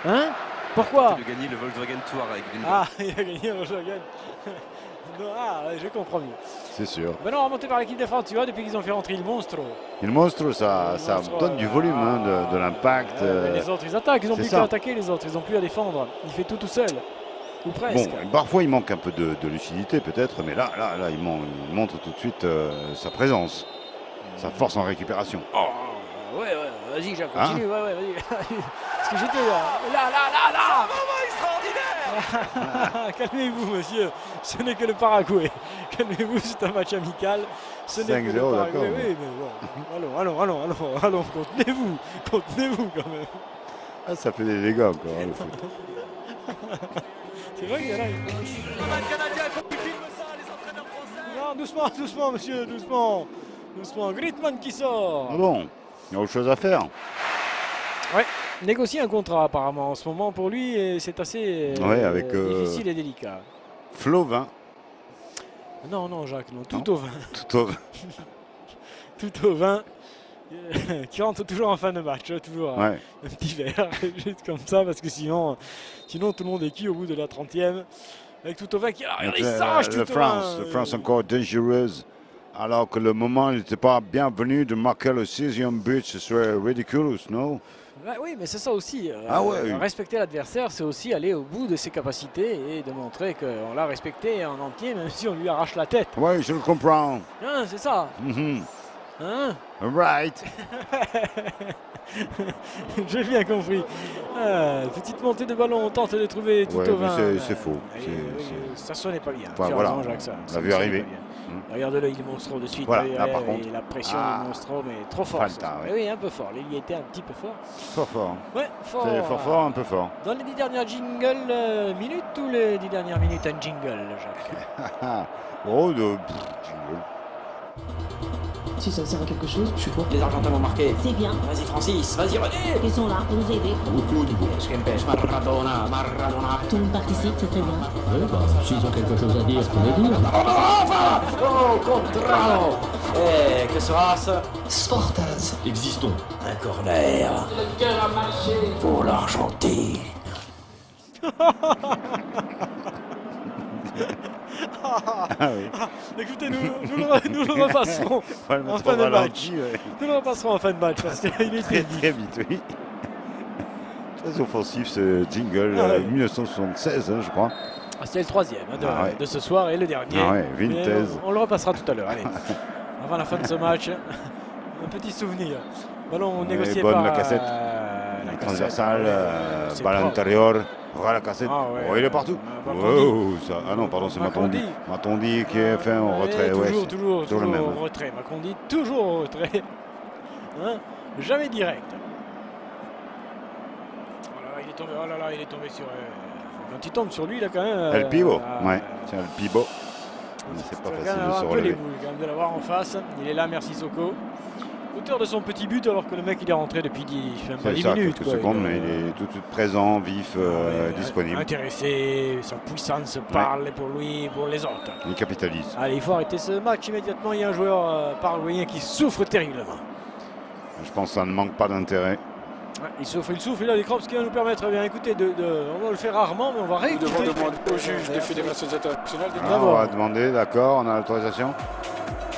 Hein? Pourquoi?
Il a gagné le Volkswagen Touareg.
Ah, il a gagné le Volkswagen. Ah, je comprends mieux.
C'est sûr.
Maintenant, remonté par l'équipe de France, tu vois, depuis qu'ils ont fait rentrer il Monstro.
Il Monstro, ça donne du volume, de l'impact.
Les autres, ils attaquent, ils n'ont plus qu'à attaquer les autres, ils n'ont plus à défendre. Il fait tout seul, ou presque.
Bon, parfois il manque un peu de lucidité peut-être, mais là il montre tout de suite sa présence, sa force en récupération.
Oh, ouais, vas-y, Jacques, continue, vas-y. Parce que j'étais là. Extraordinaire. Calmez-vous, monsieur, ce n'est que le Paraguay. Calmez-vous, c'est un match amical. Ce n'est que le Paraguay. Oui, mais bon, allons, contenez-vous quand même.
Ah, ça fait des dégâts encore, le foot.
C'est vrai qu'il y en a. Non, doucement, monsieur, doucement. Griezmann qui sort.
Bon, il y a autre chose à faire.
Ouais, négocier un contrat apparemment en ce moment pour lui, et c'est assez
avec,
difficile et délicat.
Flovin.
Non, Jacques, non, tout au vin.
Tout au
vin. Qui rentre toujours en fin de match, toujours un petit verre, juste comme ça, parce que sinon tout le monde est cuit au bout de la 30e. Avec tout au vin qui arrive, il s'arrache tout au vin.
La France encore dangereuse. Alors que le moment n'était pas bienvenu de marquer le 6e but, ce serait ridicule, non?
Oui, mais c'est ça aussi.
Respecter
l'adversaire, c'est aussi aller au bout de ses capacités et de montrer qu'on l'a respecté en entier, même si on lui arrache la tête.
Oui, je le comprends.
C'est ça.
Hein? Right.
J'ai bien compris. Petite montée de ballon, on tente de trouver tout au vin.
C'est faux.
Ça sonnait pas bien.
Voilà, on l'a vu arriver.
Regarde-le, il Monstro de suite.
Voilà, là, par contre.
La pression de Monstro, mais trop fort. Oui, un peu fort. Il était un petit peu fort.
Trop fort.
Ouais, fort.
C'est fort, un peu fort.
Dans les 10 dernières minutes ou les 10 dernières minutes, un jingle, Jacques?
Jingle.
Si ça sert à quelque chose, je suis pour.
Les Argentins vont marquer.
C'est bien.
Vas-y Francis, vas-y René.
Ils sont là pour nous aider.
Maradona.
Tout le monde participe, c'est très bien.
Oui, s'ils ont quelque chose à dire, pour les dire.
Oh, contrario. Que sera-ce?
Sportaz.
Existons.
Un corner.
Le cœur a marché.
Pour l'Argentine.
Écoutez, nous le repasserons en fin de match. Nous le repasserons en fin de match parce qu'il est
très vite, oui. Très offensif ce jingle, 1976, je crois.
C'est le 3e de ce soir et le dernier.
Vintage.
On le repassera tout à l'heure. Allez, avant la fin de ce match, un petit souvenir. Ballon négocié par
la cassette. Transversale, balle intérieure. Voilà, cassette. Il est partout. Non, pardon, c'est Matondi. Matondi qui a fait un retrait.
Toujours
le même.
Au retrait. Matondi, toujours au retrait. Jamais direct. Il est tombé sur. Quand il tombe sur lui, il a quand même.
El Pivo. C'est El Pivo. C'est pas facile de se relever.
Quand même de l'avoir en face. Il est là, merci Soko. Auteur de son petit but alors que le mec il est rentré depuis 10 minutes.
Quelques secondes, mais il est tout de suite présent, vif, disponible.
Intéressé, sa puissance parle pour lui, pour les autres.
Il capitalise.
Allez, il faut arrêter ce match immédiatement. Il y a un joueur paraguayen qui souffre terriblement.
Je pense que ça ne manque pas d'intérêt.
Il souffre, il a les crampes, ce qui va nous permettre, écoutez, on va le faire rarement, mais on va réécouter.
Nous devons demander au juge des fédérations internationales.
On va demander, d'accord, on a l'autorisation.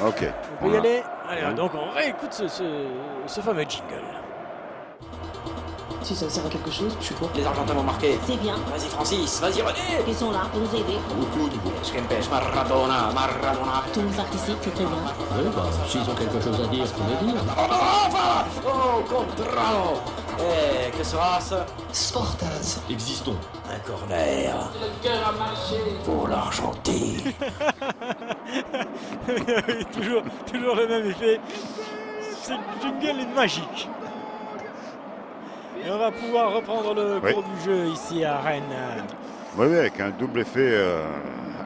Ok.
On peut y aller. Allez, donc on réécoute ce fameux jingle.
Si ça sert à quelque chose, je suis pour.
Les Argentins vont marquer.
C'est bien.
Vas-y Francis, vas-y René.
Ils sont là pour nous aider.
Kempes, Maradona.
Tout le monde participe, c'est très bien.
Oui, bah, s'ils ont quelque chose à dire, faut le dire. Oh, Contralo. Que sera-ce?
Sportaz.
Existons. Un corner.
Le cœur a marché.
Pour l'Argentine.
Oui, toujours le même effet. Ce jingle est magique. Et on va pouvoir reprendre le cours du jeu ici à Rennes.
Oui, avec un double effet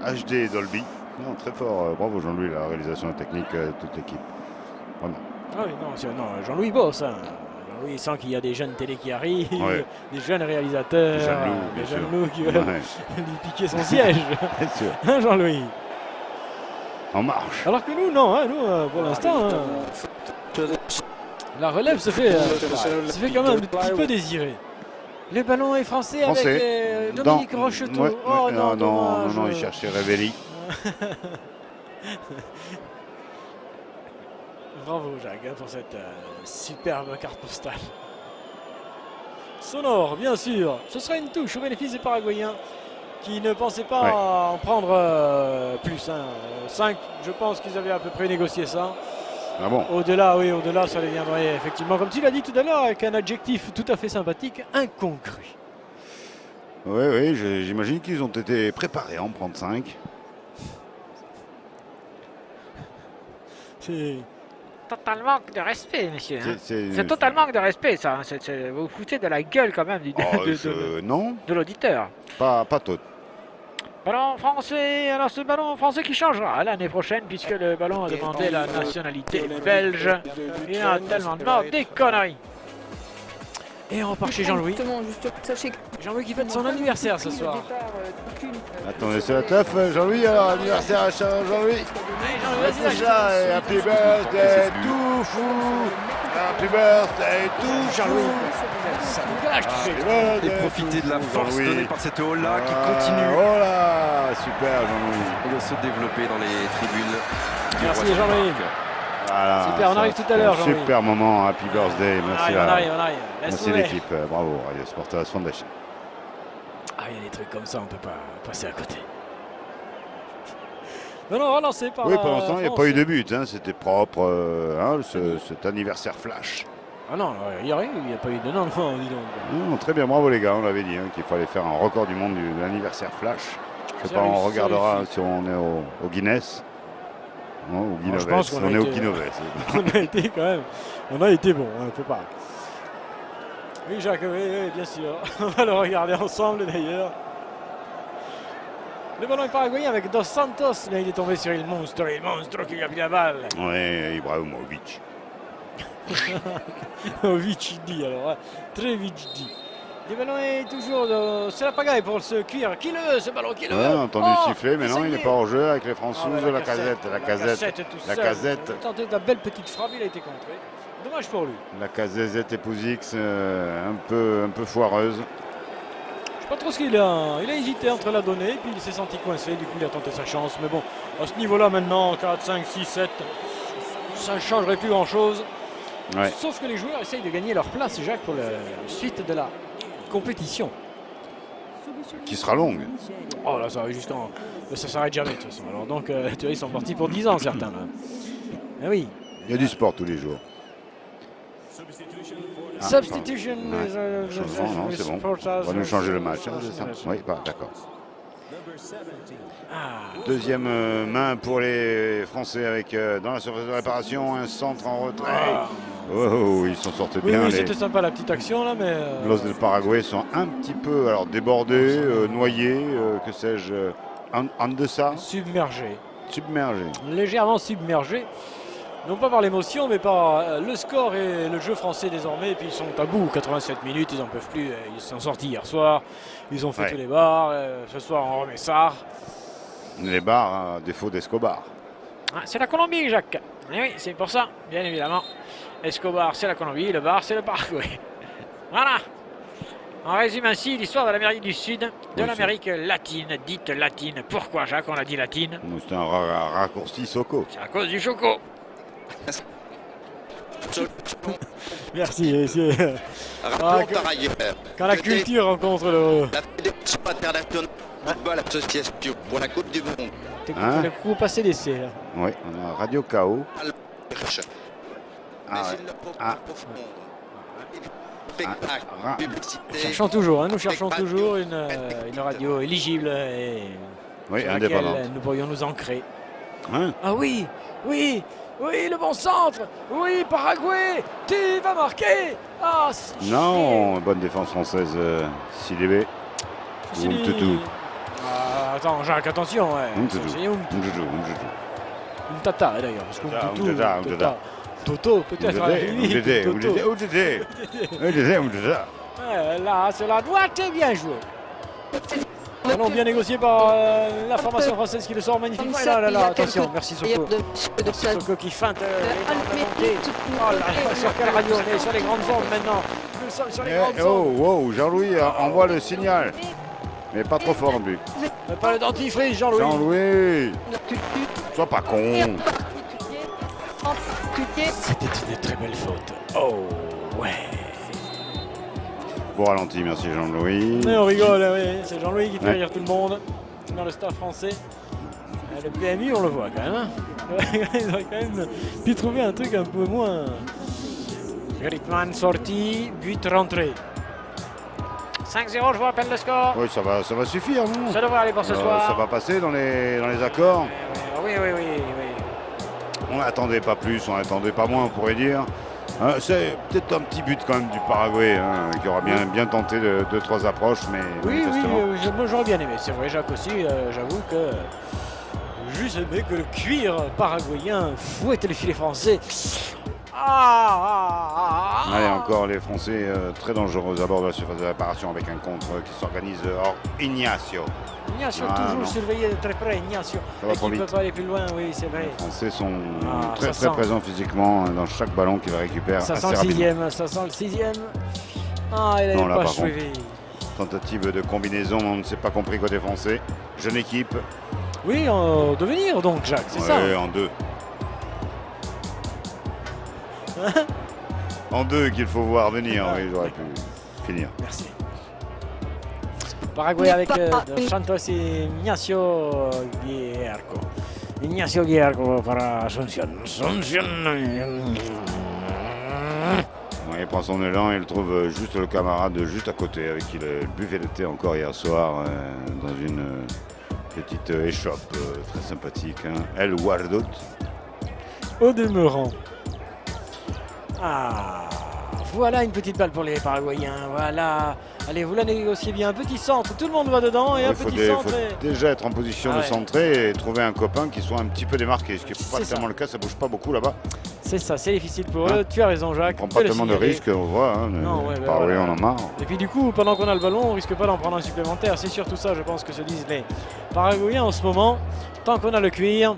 HD Dolby. Non, très fort. Bravo Jean-Louis, la réalisation technique de toute l'équipe. Vraiment.
Ah oui, non, Jean-Louis bosse. Hein. Jean-Louis sent qu'il y a des jeunes télé qui arrivent, des jeunes réalisateurs, des jeunes loups qui veulent lui piquer son siège.
Bien sûr.
Hein, Jean-Louis?
En marche.
Alors que nous, non, hein, nous, pour l'instant, la relève se fait quand même un petit peu désirer. Le ballon est français. Avec Dominique Rocheteau. Oh
non, il cherchait Révelli.
Bravo Jacques pour cette superbe carte postale. Sonore, bien sûr. Ce sera une touche au bénéfice des Paraguayens qui ne pensaient pas en prendre plus. 5, je pense qu'ils avaient à peu près négocié ça.
Ah bon?
Au-delà, ça deviendrait effectivement, comme tu l'as dit tout à l'heure, avec un adjectif tout à fait sympathique, incongru.
Oui, j'imagine qu'ils ont été préparés à en prendre 5.
C'est
total manque de respect, monsieur.
C'est
total manque de respect, ça. Vous vous foutez de la gueule quand même
non,
de l'auditeur.
pas tout.
Ballon français, alors ce ballon français qui changera l'année prochaine puisque le ballon a demandé la nationalité belge. Il y a tellement de morts, des conneries.
Et on repart chez Jean-Louis. Jean-Louis qui fête son anniversaire ce soir.
Attendez, c'est la teuf, Jean-Louis, alors anniversaire à Jean-Louis. Déjà, et happy birthday, tout fou. Happy birthday, tout Jean-Louis.
Et profiter de la force donnée par cette hall-là qui continue.
Oh là, super Jean-Louis.
De se développer dans les tribunes.
Merci Jean-Louis.
Voilà,
super, on arrive tout à l'heure Jean-Louis.
Super moment, happy birthday, merci.
On arrive.
Merci l'équipe, bravo, Radio Sportaz Foundation.
Ah, il y a des trucs comme ça, on ne peut pas passer à côté. Non, relancé par
oui, pour l'instant, il n'y a pas eu de but, hein, c'était propre, cet anniversaire flash.
Ah non, il n'y a pas eu de... Non, dis donc.
Non, très bien, bravo les gars, on l'avait dit, qu'il fallait faire un record du monde de l'anniversaire flash. Je sais pas, on regardera si on est au Guinness. Non, au Guinness, on est au Guinness.
On a été quand même, on a été bon, on ne peut pas. Oui Jacques, oui, bien sûr. On va le regarder ensemble d'ailleurs. Le ballon est paraguayen avec Dos Santos. Là, il est tombé sur il monstre qui a pris la balle.
Oui, Ibrahimovic.
Vic dit alors, très vite dit. Le ballon est toujours c'est la pagaille pour ce cuir. Qui le veut ce ballon? Qui le veut?
On a entendu siffler, mais non, il n'est pas hors jeu avec les Françaises. La casette.
Il a tenté de la belle petite frappe, il a été contré. Dommage pour lui.
La casette Épousix, un peu foireuse.
Je ne sais pas trop ce qu'il a. Il a hésité entre la donner, puis il s'est senti coincé, du coup il a tenté sa chance. Mais bon, à ce niveau-là maintenant, 4, 5, 6, 7, ça ne changerait plus grand-chose.
Ouais.
Sauf que les joueurs essayent de gagner leur place, Jacques, pour la suite de la compétition.
Qui sera longue.
Oh là, ça va jusqu'en... Ça s'arrête jamais de toute façon. Alors donc, tu vois, ils sont partis pour 10 ans certains. Là. Ah oui.
Il y a du sport tous les jours.
Substitution.
Non, c'est bon. On va nous changer le match. Oui, d'accord. Deuxième main pour les Français avec dans la surface de réparation un centre en retrait. Oh, ils s'en sortent bien.
Oui, c'était sympa la petite action là, mais.
Los del Paraguay sont un petit peu débordés, noyés, que sais-je, en deçà.
Submergés.
Légèrement
submergés. Non pas par l'émotion, mais par le score et le jeu français désormais. Et puis ils sont à bout, 87 minutes, ils n'en peuvent plus. Ils sont sortis hier soir, ils ont fait tous les bars. Ce soir, on remet ça.
Les bars, à défaut d'Escobar.
C'est la Colombie, Jacques. Et oui, c'est pour ça, bien évidemment. Escobar, c'est la Colombie, le bar, c'est le Paraguay. Voilà. On résume ainsi l'histoire de l'Amérique du Sud, de l'Amérique latine, dite latine. Pourquoi, Jacques, on a dit latine?
C'est un raccourci Soco.
C'est à cause du choco.
Merci, monsieur. Quand la culture rencontre le...
La Fédération internationale de football association pour la Coupe du Monde.
Le coup passé d'essai là.
Oui, on a Radio KO.
Cherchons toujours, nous cherchons toujours une radio éligible et
oui,
sur
indépendante.
laquelle nous pourrions nous ancrer.
Hein?
Ah oui, oui, oui, le bon centre. Oui, Paraguay, tu vas marquer. Ah,
Non, bonne défense française, Sidibé. Umtutu.
Attends, Jacques, attention.
Umtutu.
Umtata d'ailleurs. Parce qu'Umtutu, Toto, peut-être. Là, cela doit être bien joué. Ballon bien négocié par la formation française qui le sort magnifiquement. Et là, attention, merci Soko. Merci Soko qui feinte la montée. Oh là, sur quelle radio on est? Sur les grandes ondes maintenant. Nous sommes sur les grandes ondes.
Oh, Jean-Louis envoie le signal. Mais pas trop fort non plus.
Pas le dentifrice, Jean-Louis.
Jean-Louis, sois pas con.
C'était une très belle faute. Oh, ouais.
Bon ralenti, merci Jean-Louis.
Mais on rigole, oui. C'est Jean-Louis qui fait rire tout le monde dans le staff français. Le PMU, on le voit quand même. Hein. Il aurait quand même pu trouver un truc un peu moins. Griezmann sorti, but rentré. 5-0, je vous rappelle le score.
Oui, ça va suffire, non?
Ça devrait aller pour ce soir.
Ça va passer dans les accords.
Oui.
On n'attendait pas plus, on n'attendait pas moins, on pourrait dire. C'est peut-être un petit but quand même du Paraguay, qui aura bien tenté 2-3 approches, mais
oui,
manifestement.
moi j'aurais bien aimé. C'est vrai, Jacques aussi, j'avoue que juste aimé que le cuir paraguayen fouette les filets français.
Allez, encore les Français très dangereux à bord de la surface de réparation avec un contre qui s'organise hors Ignacio.
Ignacio, toujours surveillé de très près, Ignacio.
Ça va trop vite.
Ne peut pas aller plus loin, oui, c'est vrai.
Les Français sont très présents physiquement dans chaque ballon qu'ils récupèrent assez rapidement.
Ça sent le sixième. Ah, il n'a pas suivi.
Tentative de combinaison, on ne s'est pas compris côté français. Jeune équipe.
Oui, en devenir donc, Jacques, c'est ça.
Oui, en deux. En deux qu'il faut voir venir, oui, j'aurais pu finir.
Merci. Paraguay avec Santos et Ignacio Guillerco. Ignacio Guillerco para Asunción.
Il prend son élan et il trouve juste le camarade juste à côté avec qui il buvait le thé encore hier soir dans une petite échoppe très sympathique. El Guardot.
Au demeurant. Ah, voilà une petite balle pour les Paraguayens. Voilà. Allez, vous la négociez bien. Un petit centre, tout le monde va dedans et un petit centre.
Il faut déjà être en position de centrer et trouver un copain qui soit un petit peu démarqué. Ce qui n'est pas tellement le cas, ça bouge pas beaucoup là-bas.
C'est ça, c'est difficile pour eux. Tu as raison, Jacques.
On prend pas tellement de risques, on voit. Paraguay, on en a marre.
Et puis du coup, pendant qu'on a le ballon, on risque pas d'en prendre un supplémentaire. C'est surtout ça, je pense, que se disent les Paraguayens en ce moment. Tant qu'on a le cuir,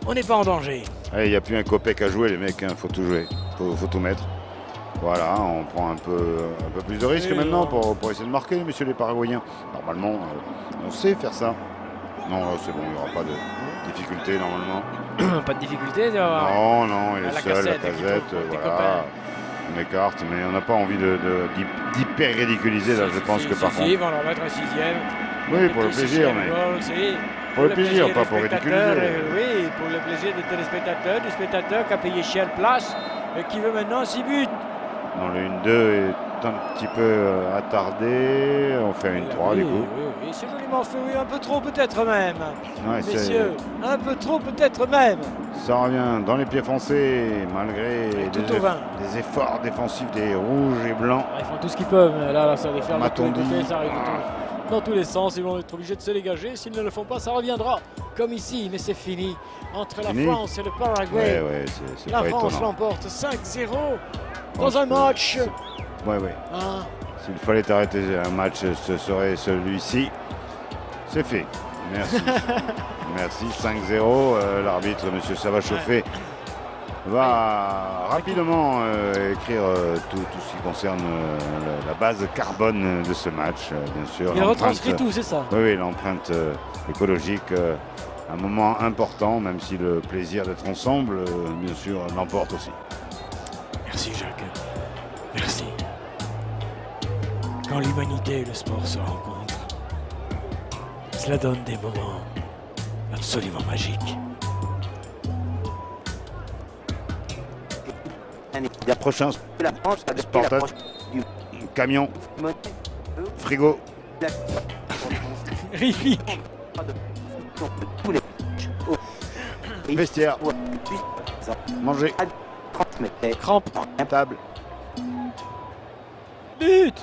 on n'est pas en danger.
Il n'y a plus un copec à jouer, les mecs. Faut tout jouer. Faut tout mettre. Voilà, on prend un peu plus de risques maintenant pour essayer de marquer, messieurs les Paraguayens. Normalement, on sait faire ça. Non, c'est bon, il n'y aura pas de difficulté normalement.
Pas de difficulté
Non, il est seul, la casette, voilà. On écarte, mais on n'a pas envie d'hyper ridiculiser là, je pense que par contre.
Ils vont leur mettre un sixième.
Oui, pour le plaisir, mais. Pour le plaisir, pas pour ridiculiser.
Oui, pour le plaisir des téléspectateurs, du spectateur qui a payé cher place et qui veut maintenant 6 buts.
Non, le 1-2 est un petit peu attardé. On fait un 1-3 du coup.
Oui, c'est joliment fait, oui, un peu trop peut-être même.
Ouais,
messieurs, un peu trop peut-être même.
Ça revient dans les pieds français malgré des efforts défensifs des rouges et blancs.
Ils font tout ce qu'ils peuvent, mais là ça va les faire de tous les côtés, ça arrive dans tous les sens. Ils vont être obligés de se dégager. S'ils ne le font pas, ça reviendra comme ici, mais c'est fini. Entre la France et le Paraguay, la France l'emporte 5-0 dans un match.
Oui. S'il fallait arrêter un match, ce serait celui-ci. C'est fait. Merci. Merci. 5-0. L'arbitre, monsieur Savachaufé, va rapidement écrire tout ce qui concerne la base carbone de ce match, bien sûr.
Il retranscrit tout, c'est ça?
Oui, l'empreinte écologique, un moment important, même si le plaisir d'être ensemble, bien sûr, l'emporte aussi.
Merci Jacques. Merci. Quand l'humanité et le sport se rencontrent, cela donne des moments absolument magiques.
La prochaine Spartan, camion, frigo.
Rifique.
Vestiaire. Manger.
Crampe.
Table.
But.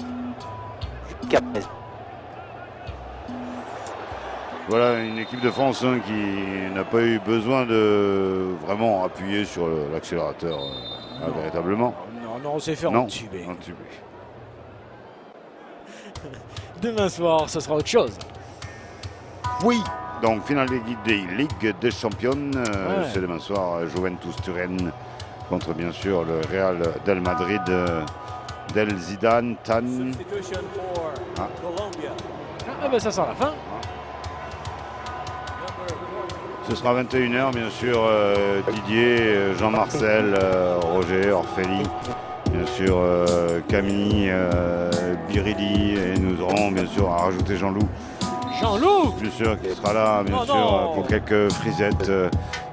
Voilà une équipe de France qui n'a pas eu besoin de vraiment appuyer sur l'accélérateur véritablement.
Non, on s'est fait entuber.
Entubé.
Demain soir, ce sera autre chose.
Oui, donc finale des Ligue des Champions. C'est demain soir, Juventus Turin contre bien sûr le Real del Madrid del Zidane Tan.
Ah ben ça sent la fin.
Ce sera 21h bien sûr, Didier, Jean-Marcel, Roger, Orphélie, bien sûr Camille, Biridi, et nous aurons bien sûr à rajouter Jean-Loup.
Jean-Loup
bien sûr qui sera là bien sûr pour quelques frisettes,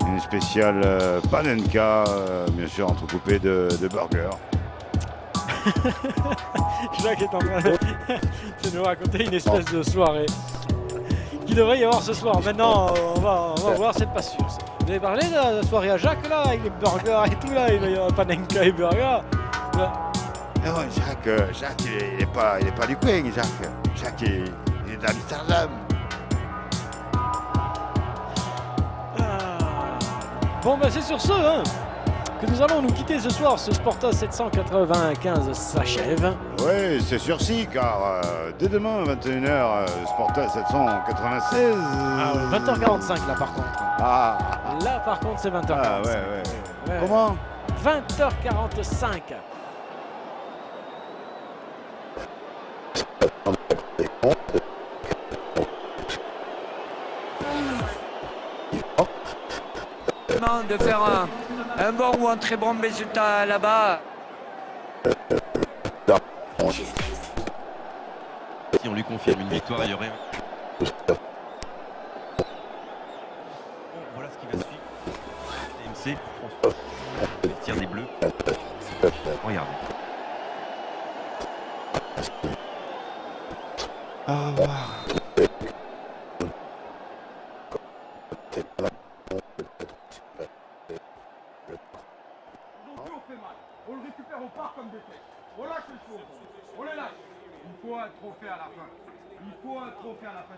une spéciale panenka, bien sûr entrecoupée de burgers.
Jacques est en train de nous raconter une espèce de soirée qu'il devrait y avoir ce soir. Maintenant, on va voir, c'est pas sûr. Vous avez parlé de la soirée à Jacques là, avec les burgers et tout là, il va y avoir panenka et burgers.
Non, Jacques il est pas du coin, Jacques. Jacques il est d'Amsterdam.
Bon ben c'est sur ce que nous allons nous quitter ce soir. Ce Sporta 795 s'achève.
Oui, c'est sursis car dès demain 21h, Sporta 796.
20h45 là par contre. Là par contre c'est 20h45.
Ah ouais. Comment
20h45.
De faire un bon ou un très bon résultat là-bas.
Si on lui confirme une victoire, il y aurait voilà ce qui va suivre. TMC, François, le tir des Bleus. Regardez.
Au revoir.
On le récupère au parc comme des têtes. On lâche les choses. On les lâche. Il faut un trophée à la fin. Il faut un trophée à la fin.